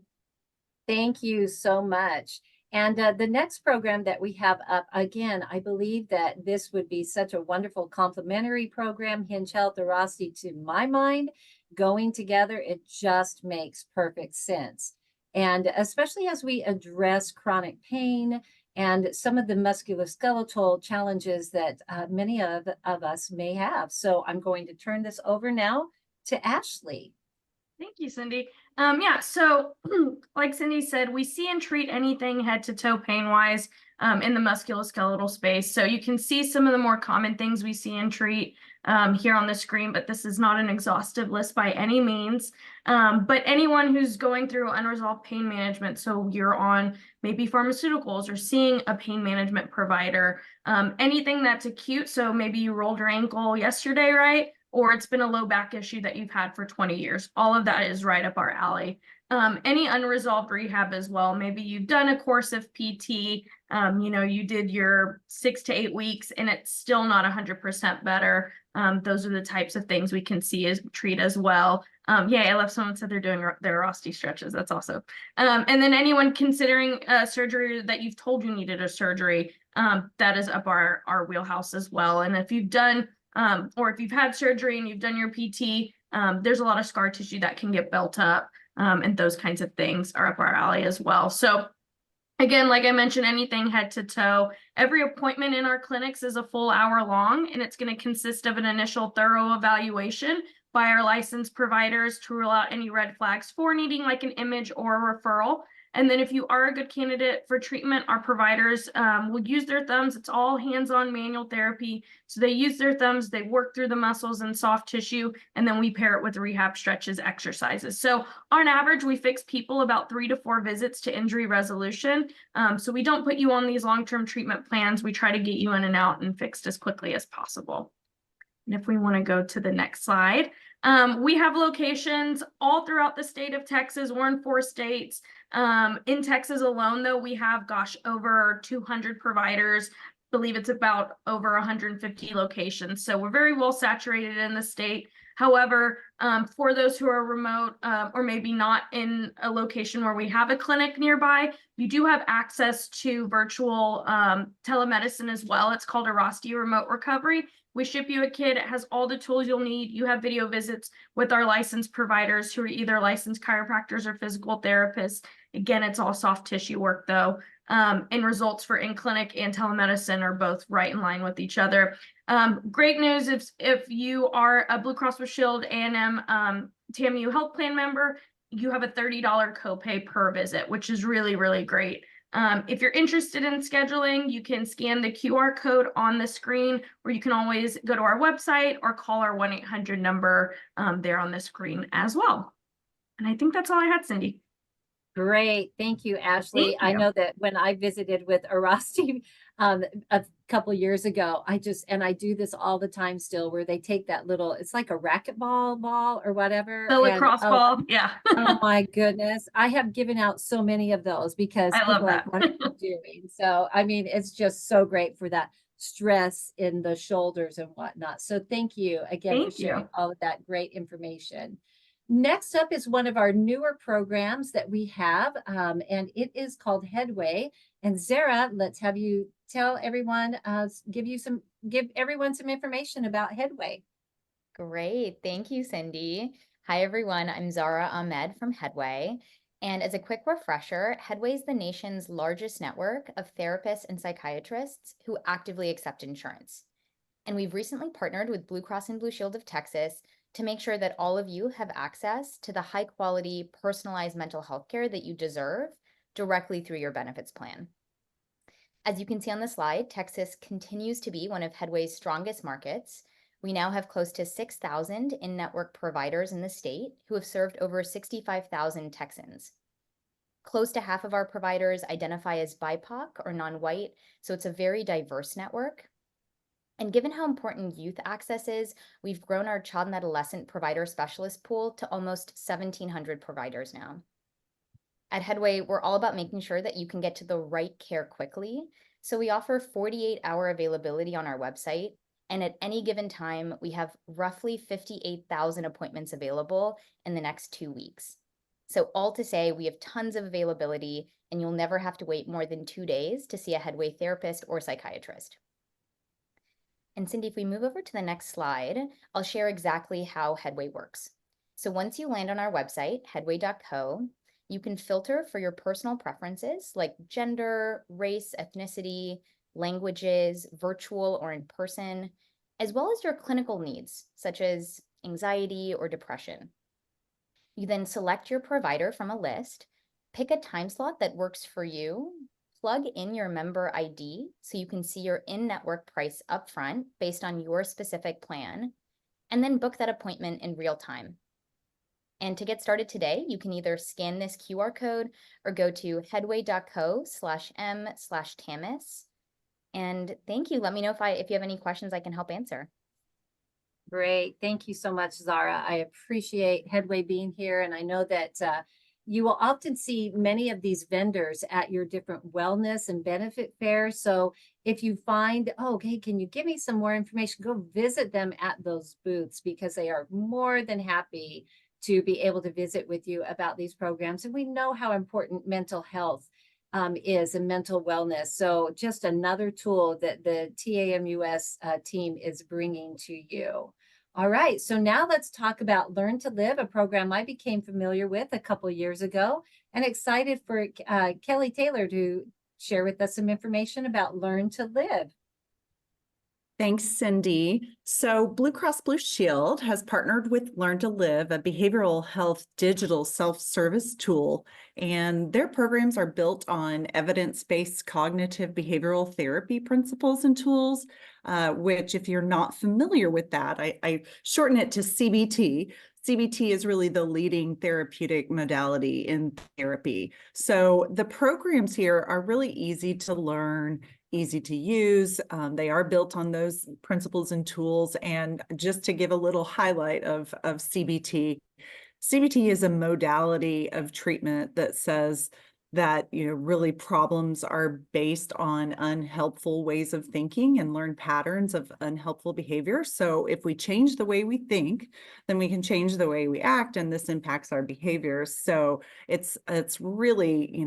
Thank you so much. And the next program that we have up, again, I believe that this would be such a wonderful complementary program, Hinge Health, Orosity, to my mind, going together, it just makes perfect sense. And especially as we address chronic pain and some of the musculoskeletal challenges that many of us may have. So I'm going to turn this over now to Ashley. Thank you, Cindy. Yeah, so like Cindy said, we see and treat anything head to toe pain wise in the musculoskeletal space. So you can see some of the more common things we see and treat here on the screen, but this is not an exhaustive list by any means. But anyone who's going through unresolved pain management, so you're on maybe pharmaceuticals or seeing a pain management provider, anything that's acute. So maybe you rolled your ankle yesterday, right? Or it's been a low back issue that you've had for 20 years. All of that is right up our alley. Any unresolved rehab as well. Maybe you've done a course of PT, you did your 6 to 8 weeks and it's still not 100% better. Those are the types of things we can see as treat as well. I love someone said they're doing their Rosti stretches. That's awesome. And then anyone considering surgery that you've told you needed a surgery, that is up our wheelhouse as well. And if you've done or if you've had surgery and you've done your PT, there's a lot of scar tissue that can get built up, and those kinds of things are up our alley as well. So again, like I mentioned, anything head to toe. Every appointment in our clinics is a full hour long, and it's going to consist of an initial thorough evaluation by our licensed providers to rule out any red flags for needing like an image or a referral. And then if you are a good candidate for treatment, our providers will use their thumbs. It's all hands-on manual therapy. So they use their thumbs, they work through the muscles and soft tissue, and then we pair it with rehab stretches, exercises. So on average, we fix people about 3 to 4 visits to injury resolution. So we don't put you on these long-term treatment plans. We try to get you in and out and fixed as quickly as possible. And if we want to go to the next slide, we have locations all throughout the state of Texas. We're in 4 states. In Texas alone, though, we have, over 200 providers. I believe it's about over 150 locations. So we're very well saturated in the state. However, for those who are remote or maybe not in a location where we have a clinic nearby, you do have access to virtual telemedicine as well. It's called Orosity Remote Recovery. We ship you a kit. It has all the tools you'll need. You have video visits with our licensed providers who are either licensed chiropractors or physical therapists. Again, it's all soft tissue work though. And results for in-clinic and telemedicine are both right in line with each other. Great news if you are a Blue Cross Blue Shield A&M TAMU health plan member, you have a $30 copay per visit, which is really, really great. If you're interested in scheduling, you can scan the QR code on the screen, or you can always go to our website or call our 1-800 number there on the screen as well. And I think that's all I had, Cindy. Great. Thank you, Ashley. Thank you. I know that when I visited with Orosity a couple years ago, I do this all the time still, where they take that little, it's like a racquetball ball or whatever. The lacrosse ball. Yeah. Oh my goodness. I have given out so many of those because I love people are like, that. what are you doing? So, I mean, it's just so great for that stress in the shoulders and whatnot. So thank you again for sharing all of that great information. Next up is one of our newer programs that we have, and it is called Headway. And Zara, let's have you tell everyone, give everyone some information about Headway. Great. Thank you, Cindy. Hi, everyone. I'm Zara Ahmed from Headway. And as a quick refresher, Headway is the nation's largest network of therapists and psychiatrists who actively accept insurance. And we've recently partnered with Blue Cross and Blue Shield of Texas to make sure that all of you have access to the high quality, personalized mental health care that you deserve directly through your benefits plan. As you can see on the slide, Texas continues to be one of Headway's strongest markets. We now have close to 6,000 in-network providers in the state who have served over 65,000 Texans. Close to half of our providers identify as BIPOC or non-white, so it's a very diverse network. And given how important youth access is, we've grown our child and adolescent provider specialist pool to almost 1,700 providers now. At Headway, we're all about making sure that you can get to the right care quickly. So we offer 48-hour availability on our website. And at any given time, we have roughly 58,000 appointments available in the next 2 weeks. So all to say, we have tons of availability, and you'll never have to wait more than 2 days to see a Headway therapist or psychiatrist. And Cindy, if we move over to the next slide, I'll share exactly how Headway works. So once you land on our website, headway.co, you can filter for your personal preferences like gender, race, ethnicity, languages, virtual or in person, as well as your clinical needs, such as anxiety or depression. You then select your provider from a list, pick a time slot that works for you, plug in your member ID so you can see your in-network price upfront based on your specific plan, and then book that appointment in real time. And to get started today, you can either scan this QR code or go to headway.co/m/TAMIS. And thank you. Let me know if you have any questions I can help answer. Great. Thank you so much, Zara. I appreciate Headway being here. And I know that you will often see many of these vendors at your different wellness and benefit fairs. So if you find, oh, okay, can you give me some more information? Go visit them at those booths because they are more than happy to be able to visit with you about these programs. And we know how important mental health is and mental wellness. So just another tool that the TAMUS team is bringing to you. All right, so now let's talk about Learn to Live, a program I became familiar with a couple years ago, and excited for Kelly Taylor to share with us some information about Learn to Live. Thanks, Cindy. So Blue Cross Blue Shield has partnered with Learn to Live, a behavioral health digital self-service tool, and their programs are built on evidence-based cognitive behavioral therapy principles and tools, which if you're not familiar with that, I shorten it to CBT. CBT is really the leading therapeutic modality in therapy. So the programs here are really easy to learn, easy to use. They are built on those principles and tools. And just to give a little highlight of CBT, CBT is a modality of treatment that says that, really problems are based on unhelpful ways of thinking and learn patterns of unhelpful behavior. So if we change the way we think, then we can change the way we act, and this impacts our behaviors. So it's really,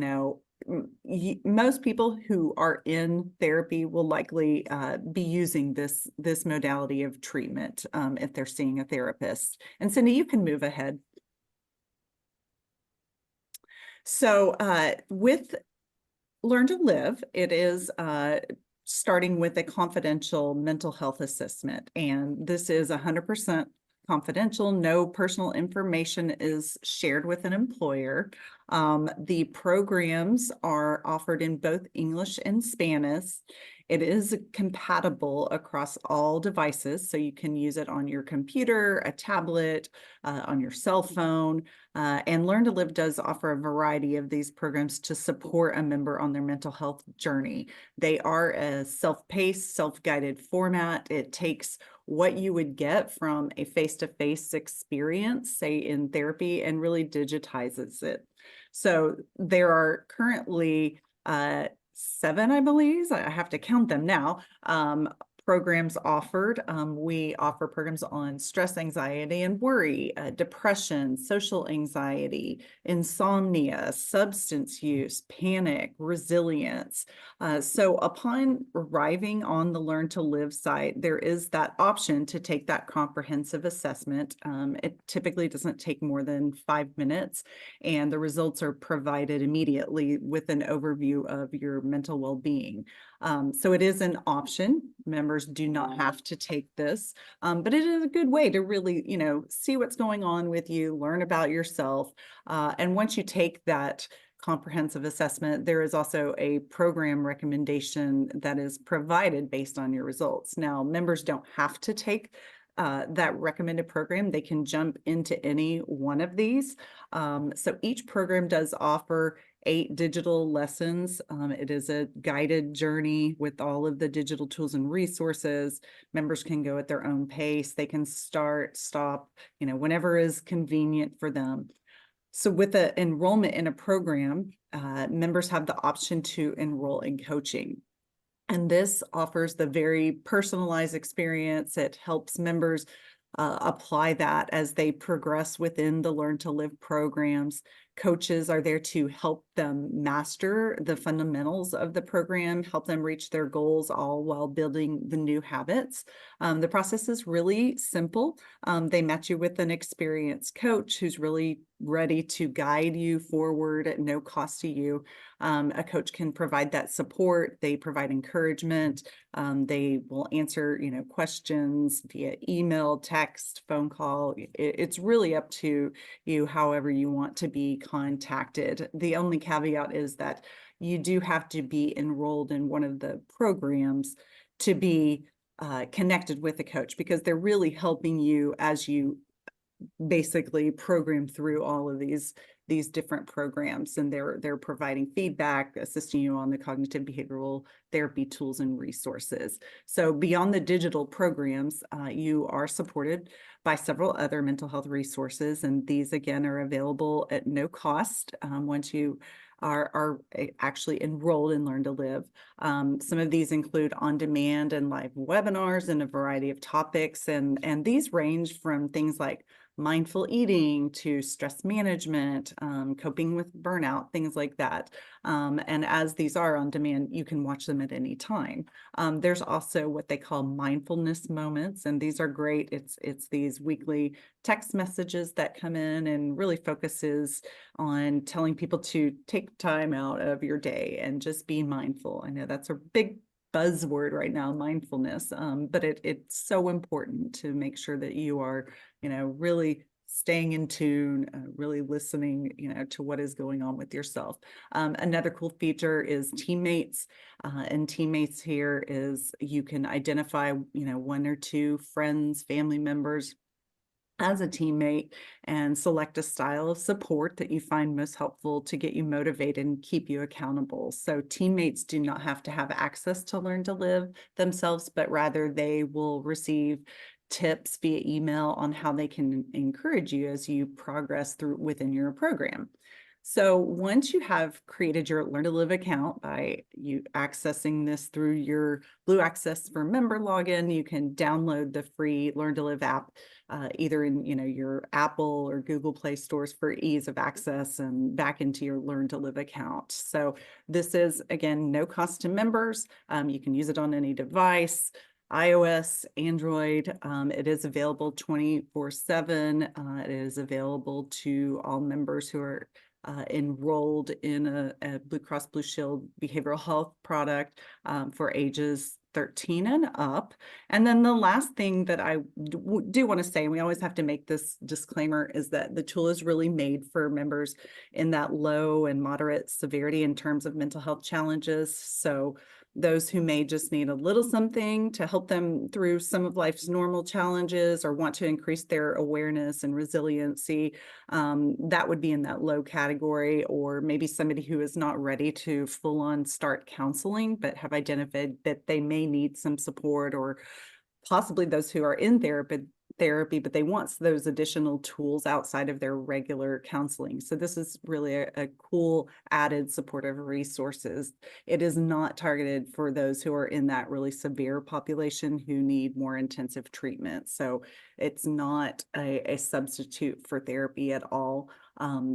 most people who are in therapy will likely be using this modality of treatment if they're seeing a therapist. And Cindy, you can move ahead. So with Learn to Live, it is starting with a confidential mental health assessment, and this is 100% confidential. No personal information is shared with an employer. The programs are offered in both English and Spanish. It is compatible across all devices, so you can use it on your computer, a tablet, on your cell phone. And Learn to Live does offer a variety of these programs to support a member on their mental health journey. They are a self-paced, self-guided format. It takes what you would get from a face-to-face experience, say in therapy, and really digitizes it. So there are currently 7, I believe, I have to count them now, programs offered. We offer programs on stress, anxiety, and worry, depression, social anxiety, insomnia, substance use, panic, resilience. So upon arriving on the Learn to Live site, there is that option to take that comprehensive assessment. It typically doesn't take more than 5 minutes, and the results are provided immediately with an overview of your mental well-being. So it is an option. Members do not have to take this, but it is a good way to really, see what's going on with you, learn about yourself. And once you take that comprehensive assessment, there is also a program recommendation that is provided based on your results. Now, members don't have to take that recommended program. They can jump into any one of these. So each program does offer 8 digital lessons. It is a guided journey with all of the digital tools and resources. Members can go at their own pace. They can start, stop, whenever is convenient for them. So with the enrollment in a program, members have the option to enroll in coaching. And this offers the very personalized experience. It helps members apply that as they progress within the Learn to Live programs. Coaches are there to help them master the fundamentals of the program, help them reach their goals, all while building the new habits. The process is really simple. They match you with an experienced coach who's really ready to guide you forward at no cost to you. A coach can provide that support. They provide encouragement. They will answer, questions via email, text, phone call. It's really up to you, however you want to be contacted. The only caveat is that you do have to be enrolled in one of the programs to be connected with a coach, because they're really helping you as you basically program through all of these different programs, and they're providing feedback, assisting you on the cognitive behavioral therapy tools and resources. So beyond the digital programs, you are supported by several other mental health resources, and these again are available at no cost once you are actually enrolled in Learn to Live. Some of these include on-demand and live webinars in a variety of topics, and these range from things like mindful eating to stress management, coping with burnout, things like that. And as these are on demand, you can watch them at any time. There's also what they call mindfulness moments, and these are great. It's these weekly text messages that come in and really focuses on telling people to take time out of your day and just be mindful. I know that's a big buzzword right now, mindfulness, but it's so important to make sure that you are, really staying in tune, really listening, to what is going on with yourself. Another cool feature is teammates, and teammates here is you can identify, 1 or 2 friends, family members as a teammate and select a style of support that you find most helpful to get you motivated and keep you accountable. So teammates do not have to have access to Learn to Live themselves, but rather they will receive tips via email on how they can encourage you as you progress through within your program. So once you have created your Learn to Live account by you accessing this through your Blue Access for Member login, you can download the free Learn to Live app, either in your Apple or Google Play stores for ease of access and back into your Learn to Live account. So this is, again, no cost to members. You can use it on any device, iOS, Android. It is available 24/7. It is available to all members who are enrolled in a Blue Cross Blue Shield behavioral health product for ages 13 and up. And then the last thing that I do want to say, and we always have to make this disclaimer, is that the tool is really made for members in that low and moderate severity in terms of mental health challenges. So those who may just need a little something to help them through some of life's normal challenges or want to increase their awareness and resiliency, that would be in that low category, or maybe somebody who is not ready to full on start counseling, but have identified that they may need some support, or possibly those who are in therapy therapy, but they want those additional tools outside of their regular counseling. So this is really a cool added supportive resources. It is not targeted for those who are in that really severe population who need more intensive treatment. So it's not a substitute for therapy at all.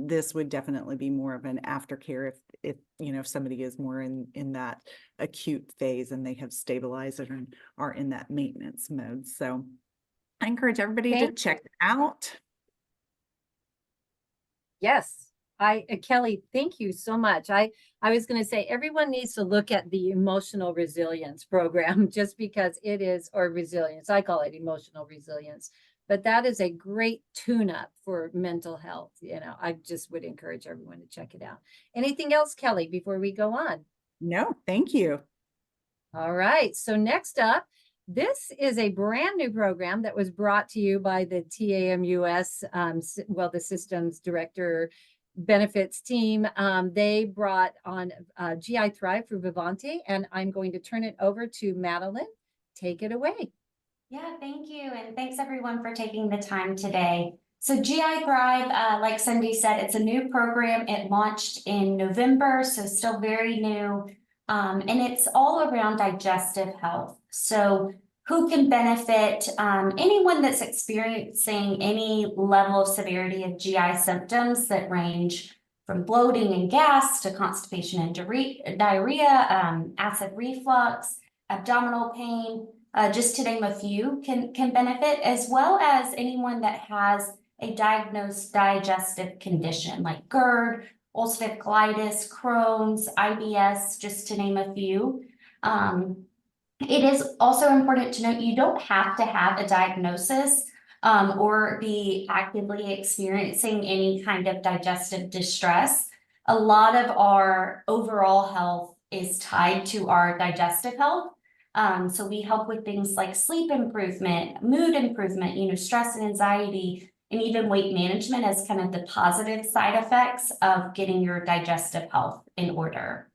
This would definitely be more of an aftercare if if somebody is more in that acute phase and they have stabilized and are in that maintenance mode. So I encourage everybody to check it out. Yes, Kelly, thank you so much. I was going to say everyone needs to look at the emotional resilience program just because it is, or resilience, I call it emotional resilience, but that is a great tune-up for mental health. I just would encourage everyone to check it out. Anything else, Kelly, before we go on? No, thank you. All right, so next up, this is a brand new program that was brought to you by the TAMUS, the Systems Director Benefits team. They brought on GI Thrive through Vivante, and I'm going to turn it over to Madeline. Take it away. Yeah, thank you. And thanks everyone for taking the time today. So GI Thrive, like Cindy said, it's a new program. It launched in November, so still very new. And it's all around digestive health. So who can benefit? Anyone that's experiencing any level of severity of GI symptoms that range from bloating and gas to constipation and diarrhea, acid reflux, abdominal pain, just to name a few, can benefit, as well as anyone that has a diagnosed digestive condition like GERD, ulcerative colitis, Crohn's, IBS, just to name a few. It is also important to note you don't have to have a diagnosis or be actively experiencing any kind of digestive distress. A lot of our overall health is tied to our digestive health. So we help with things like sleep improvement, mood improvement, stress and anxiety, and even weight management as kind of the positive side effects of getting your digestive health in order.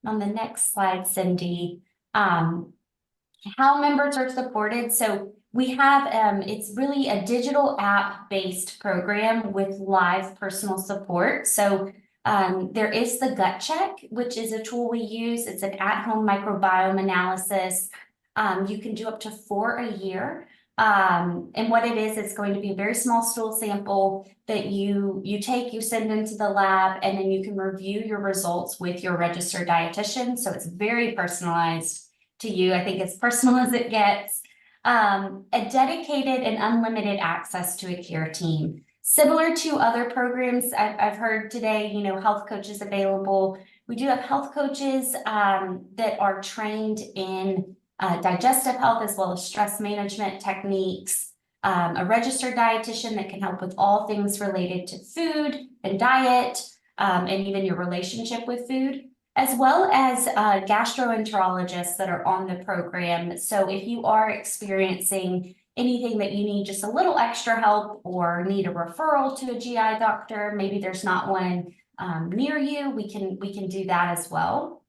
On the next slide, Cindy, how members are supported. So we have, it's really a digital app-based program with live personal support. So there is the gut check, which is a tool we use. It's an at-home microbiome analysis. You can do up to 4 a year. And what it is, it's going to be a very small stool sample that you take, you send into the lab, and then you can review your results with your registered dietitian. So it's very personalized to you. I think as personal as it gets. A dedicated and unlimited access to a care team. Similar to other programs I've heard today, health coaches available. We do have health coaches that are trained in digestive health as well as stress management techniques. A registered dietitian that can help with all things related to food and diet and even your relationship with food, as well as gastroenterologists that are on the program. So if you are experiencing anything that you need just a little extra help or need a referral to a GI doctor, maybe there's not one near you, we can do that as well.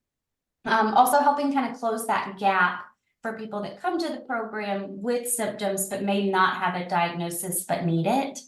Also helping kind of close that gap for people that come to the program with symptoms but may not have a diagnosis but need it.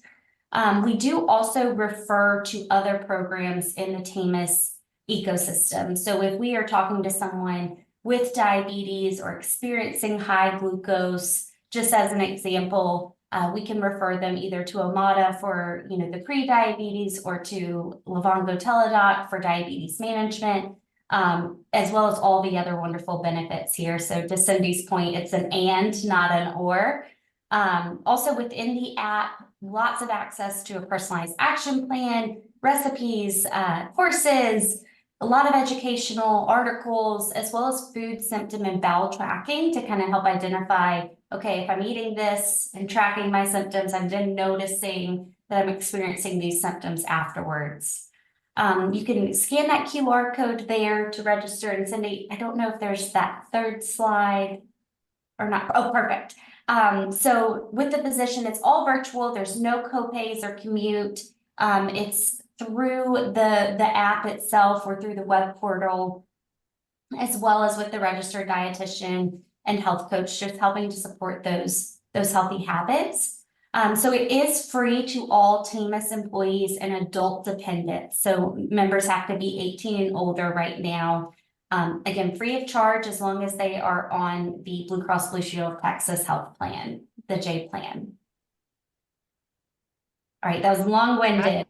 We do also refer to other programs in the TAMUS ecosystem. So if we are talking to someone with diabetes or experiencing high glucose, just as an example, we can refer them either to Omada for the pre-diabetes or to Livongo Teladoc for diabetes management, as well as all the other wonderful benefits here. So to Cindy's point, it's an and, not an or. Also within the app, lots of access to a personalized action plan, recipes, courses, a lot of educational articles, as well as food symptom and bowel tracking to kind of help identify, okay, if I'm eating this and tracking my symptoms, I'm then noticing that I'm experiencing these symptoms afterwards. You can scan that QR code there to register. And Cindy, I don't know if there's that third slide or not. Oh, perfect. So with the physician, it's all virtual. There's no copays or commute. It's through the app itself or through the web portal, as well as with the registered dietitian and health coach, just helping to support those those healthy habits. So it is free to all TMS employees and adult dependents. So members have to be 18 and older right now. Again, free of charge as long as they are on the Blue Cross Blue Shield Texas Health Plan, the J plan. All right, that was long-winded.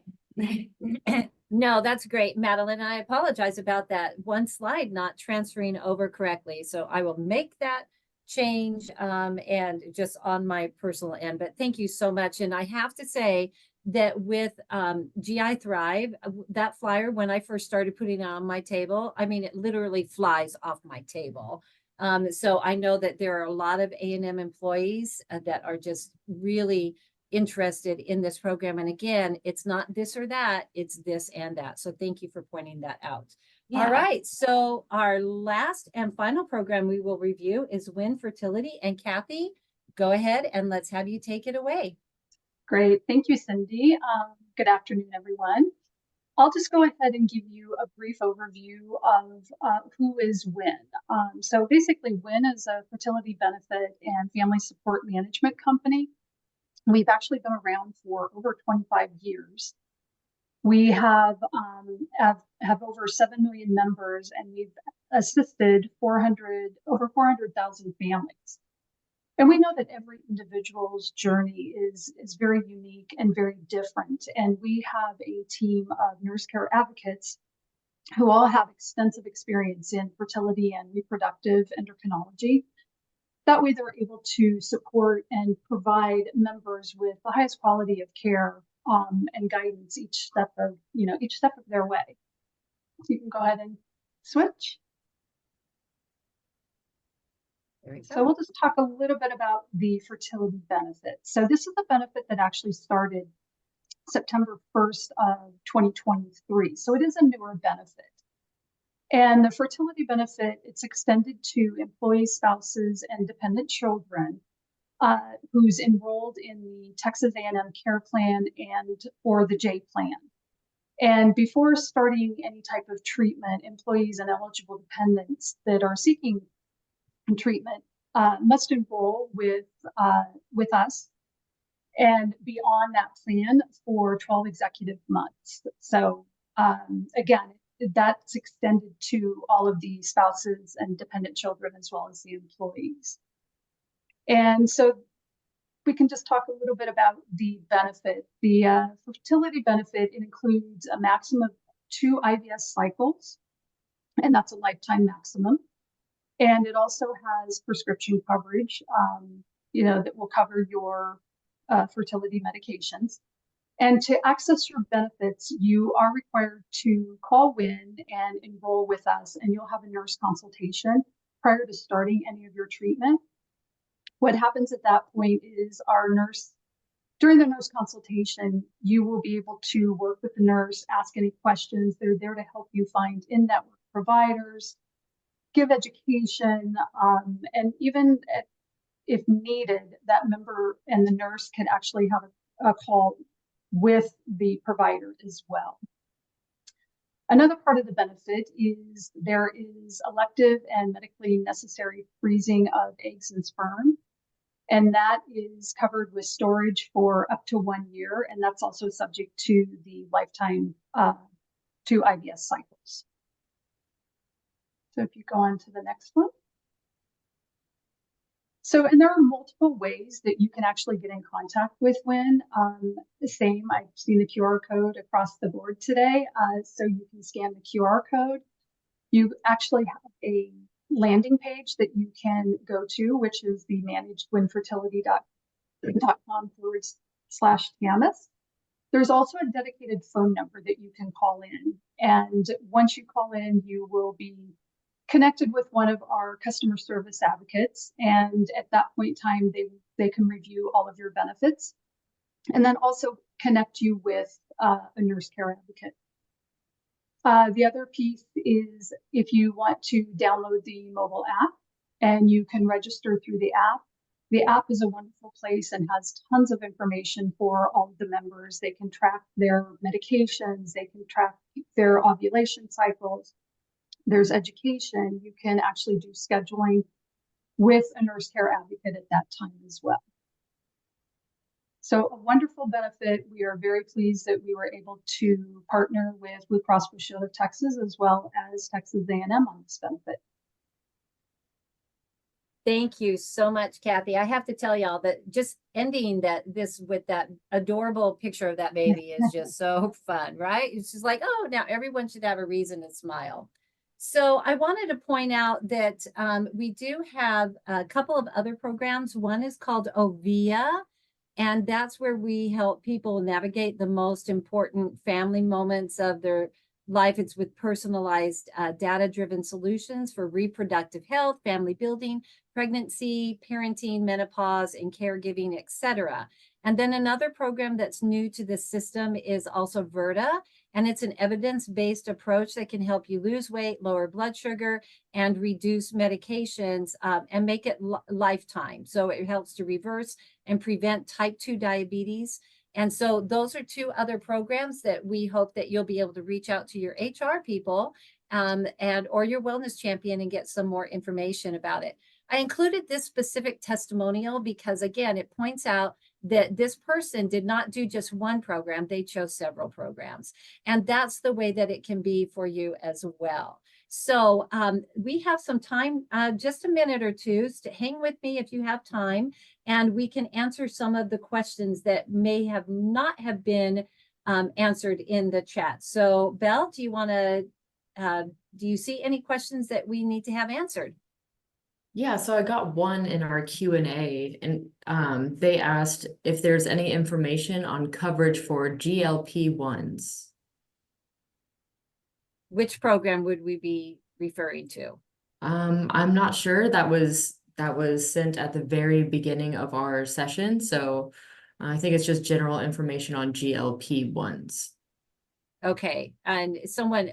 No, that's great, Madeline. I apologize about that one slide not transferring over correctly. So I will make that change and just on my personal end. But thank you so much. And I have to say that with GI Thrive, that flyer, when I first started putting it on my table, I mean, it literally flies off my table. So I know that there are a lot of A&M employees that are just really interested in this program. And again, it's not this or that, it's this and that. So thank you for pointing that out. Yeah. All right. So our last and final program we will review is Win Fertility. And Kathy, go ahead and let's have you take it away. Great. Thank you, Cindy. Good afternoon, everyone. I'll just go ahead and give you a brief overview of who is WIN. So basically, WIN is a fertility benefit and family support management company. We've actually been around for over 25 years. We have over 7 million members, and we've assisted over 400,000 families. And we know that every individual's journey is very unique and very different. And we have a team of nurse care advocates who all have extensive experience in fertility and reproductive endocrinology. That way they're able to support and provide members with the highest quality of care and guidance each step of their way. So you can go ahead and switch. So we'll just talk a little bit about the fertility benefit. So this is a benefit that actually started September 1st of 2023. So it is a newer benefit. And the fertility benefit, it's extended to employees, spouses, and dependent children who's enrolled in the Texas A&M Care Plan or the J Plan. And before starting any type of treatment, employees and eligible dependents that are seeking treatment must enroll with us and be on that plan for 12 executive months. So again, that's extended to all of the spouses and dependent children as well as the employees. And so we can just talk a little bit about the benefit. The fertility benefit, it includes a maximum of 2 IVF cycles, and that's a lifetime maximum. And it also has prescription coverage, that will cover your fertility medications. And to access your benefits, you are required to call WIN and enroll with us, and you'll have a nurse consultation prior to starting any of your treatment. What happens at that point is during the nurse consultation, you will be able to work with the nurse, ask any questions. They're there to help you find in-network providers, give education, and even if needed, that member and the nurse can actually have a call with the provider as well. Another part of the benefit is there is elective and medically necessary freezing of eggs and sperm, and that is covered with storage for up to 1 year, and that's also subject to the lifetime 2 IVF cycles. So if you go on to the next one. So, and there are multiple ways that you can actually get in contact with WIN. The same, I've seen the QR code across the board today. So you can scan the QR code. You actually have a landing page that you can go to, which is the managedwinfertility.com/TMS. There's also a dedicated phone number that you can call in. And once you call in, you will be connected with one of our customer service advocates. And at that point in time, they can review all of your benefits and then also connect you with a nurse care advocate. The other piece is if you want to download the mobile app and you can register through the app. The app is a wonderful place and has tons of information for all of the members. They can track their medications, they can track their ovulation cycles. There's education. You can actually do scheduling with a nurse care advocate at that time as well. So a wonderful benefit. We are very pleased that we were able to partner with Blue Cross Blue Shield of Texas as well as Texas A&M on this benefit. Thank you so much, Kathy. I have to tell y'all that just ending this with that adorable picture of that baby is just so fun, right? It's just like, oh, now everyone should have a reason to smile. So I wanted to point out that we do have a couple of other programs. One is called OVIA, and that's where we help people navigate the most important family moments of their life. It's with personalized data-driven solutions for reproductive health, family building, pregnancy, parenting, menopause, and caregiving, etc. And then another program that's new to this system is also VERTA, and it's an evidence-based approach that can help you lose weight, lower blood sugar, and reduce medications and make it lifetime. So it helps to reverse and prevent type 2 diabetes. And so those are two other programs that we hope that you'll be able to reach out to your HR people or your wellness champion and get some more information about it. I included this specific testimonial because, again, it points out that this person did not do just one program, they chose several programs. And that's the way that it can be for you as well. So we have some time, just a minute or two, to hang with me if you have time, and we can answer some of the questions that may have not have been answered in the chat. So Belle, do you see any questions that we need to have answered? Yeah, so I got one in our Q&A, and they asked if there's any information on coverage for GLP-1s. Which program would we be referring to? I'm not sure. That was sent at the very beginning of our session, so I think it's just general information on GLP-1s. Okay, and someone,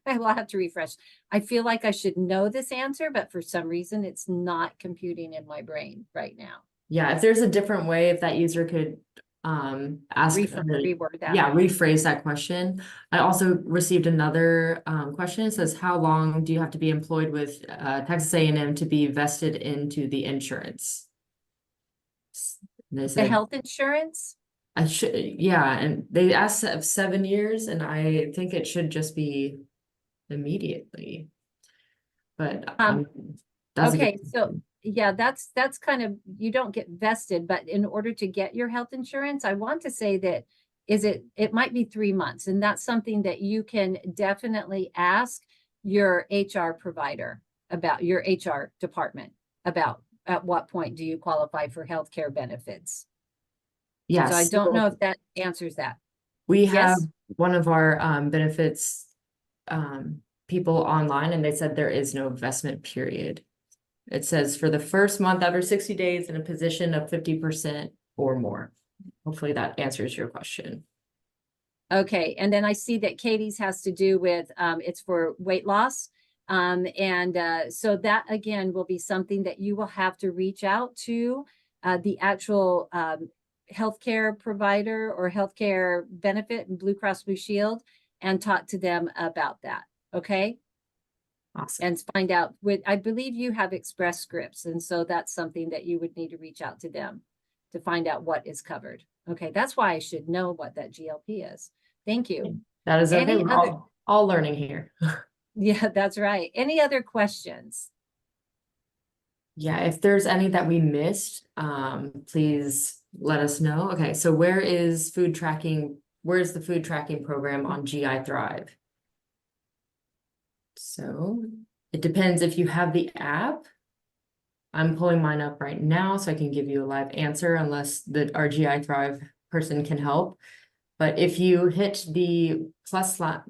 I will have to refresh. I feel like I should know this answer, but for some reason it's not computing in my brain right now. Yeah, if there's a different way, if that user could ask, reword that. Yeah, rephrase that question. I also received another question. It says, how long do you have to be employed with Texas A&M to be vested into the insurance? The health insurance? Yeah, and they asked of 7 years, and I think it should just be immediately. But that's okay, so yeah, that's kind of, you don't get vested, but in order to get your health insurance, I want to say that it might be 3 months, and that's something that you can definitely ask your HR provider about, your HR department about at what point do you qualify for healthcare benefits. Yes. So I don't know if that answers that. We have one of our benefits people online, and they said there is no investment period. It says for the first month after 60 days in a position of 50% or more. Hopefully that answers your question. Okay, and then I see that Katie's has to do with it's for weight loss. So that again will be something that you will have to reach out to the actual healthcare provider or healthcare benefit in Blue Cross Blue Shield and talk to them about that. Okay. Awesome. And find out I believe you have Express Scripts. And so that's something that you would need to reach out to them to find out what is covered. Okay. That's why I should know what that GLP is. Thank you. That is okay. We're all learning here. Yeah, that's right. Any other questions? Yeah, if there's any that we missed, please let us know. Okay, so where is food tracking? Where's the food tracking program on GI Thrive? So it depends if you have the app. I'm pulling mine up right now so I can give you a live answer unless our GI Thrive person can help. But if you hit the plus sign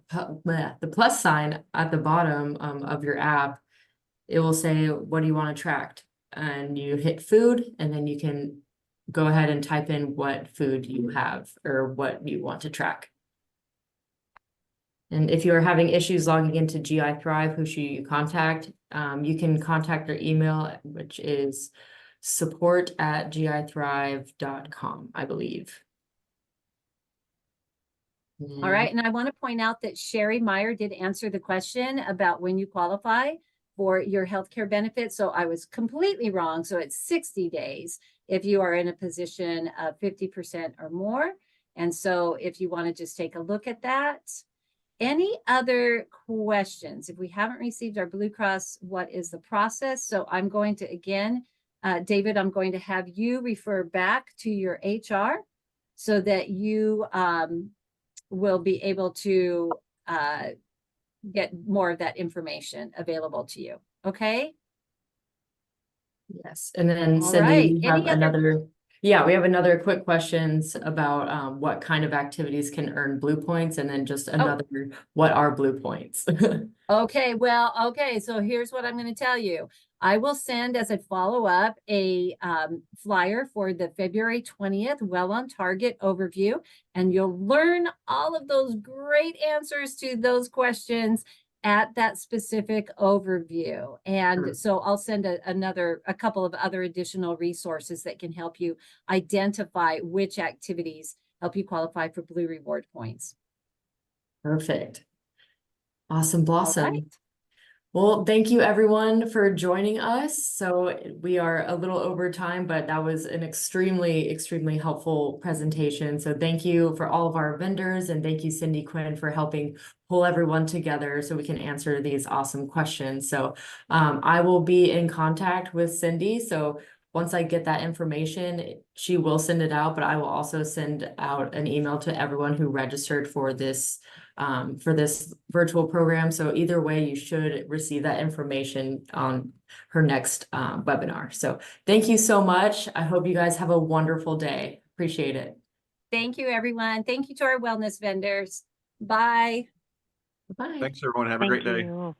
at the bottom of your app, it will say, what do you want to track? And you hit food, and then you can go ahead and type in what food you have or what you want to track. And if you are having issues logging into GI Thrive, who should you contact? You can contact their email, which is support@githrive.com, I believe. All right. And I want to point out that Sherry Meyer did answer the question about when you qualify for your healthcare benefits. So I was completely wrong. So it's 60 days. if you are in a position of 50% or more. And so if you want to just take a look at that. Any other questions? If we haven't received our Blue Cross, what is the process? So I'm going to, again, David, I'm going to have you refer back to your HR so that you will be able to get more of that information available to you. Okay? Yes, and then All Cindy, right. we have Any other- another, yeah, we have another quick questions about what kind of activities can earn Blue points, and then just another, what are Blue points? Okay, well, okay, so here's what I'm going to tell you. I will send as a follow-up a flyer for the February 20th Well on Target overview, and you'll learn all of those great answers to those questions at that specific overview. And so I'll send a couple of other additional resources that can help you identify which activities help you qualify for Blue Reward points. Perfect. Awesome blossom. All right. Well, thank you everyone for joining us. So we are a little over time, but that was an extremely helpful presentation. So thank you for all of our vendors, and thank you, Cindy Quinn, for helping pull everyone together so we can answer these awesome questions. So I will be in contact with Cindy. So once I get that information, she will send it out, but I will also send out an email to everyone who registered for this virtual program. So either way, you should receive that information on her next webinar. So thank you so much. I hope you guys have a wonderful day. Appreciate it. Thank you, everyone. Thank you to our wellness vendors. Bye. Bye. Thanks, everyone. Have a great day.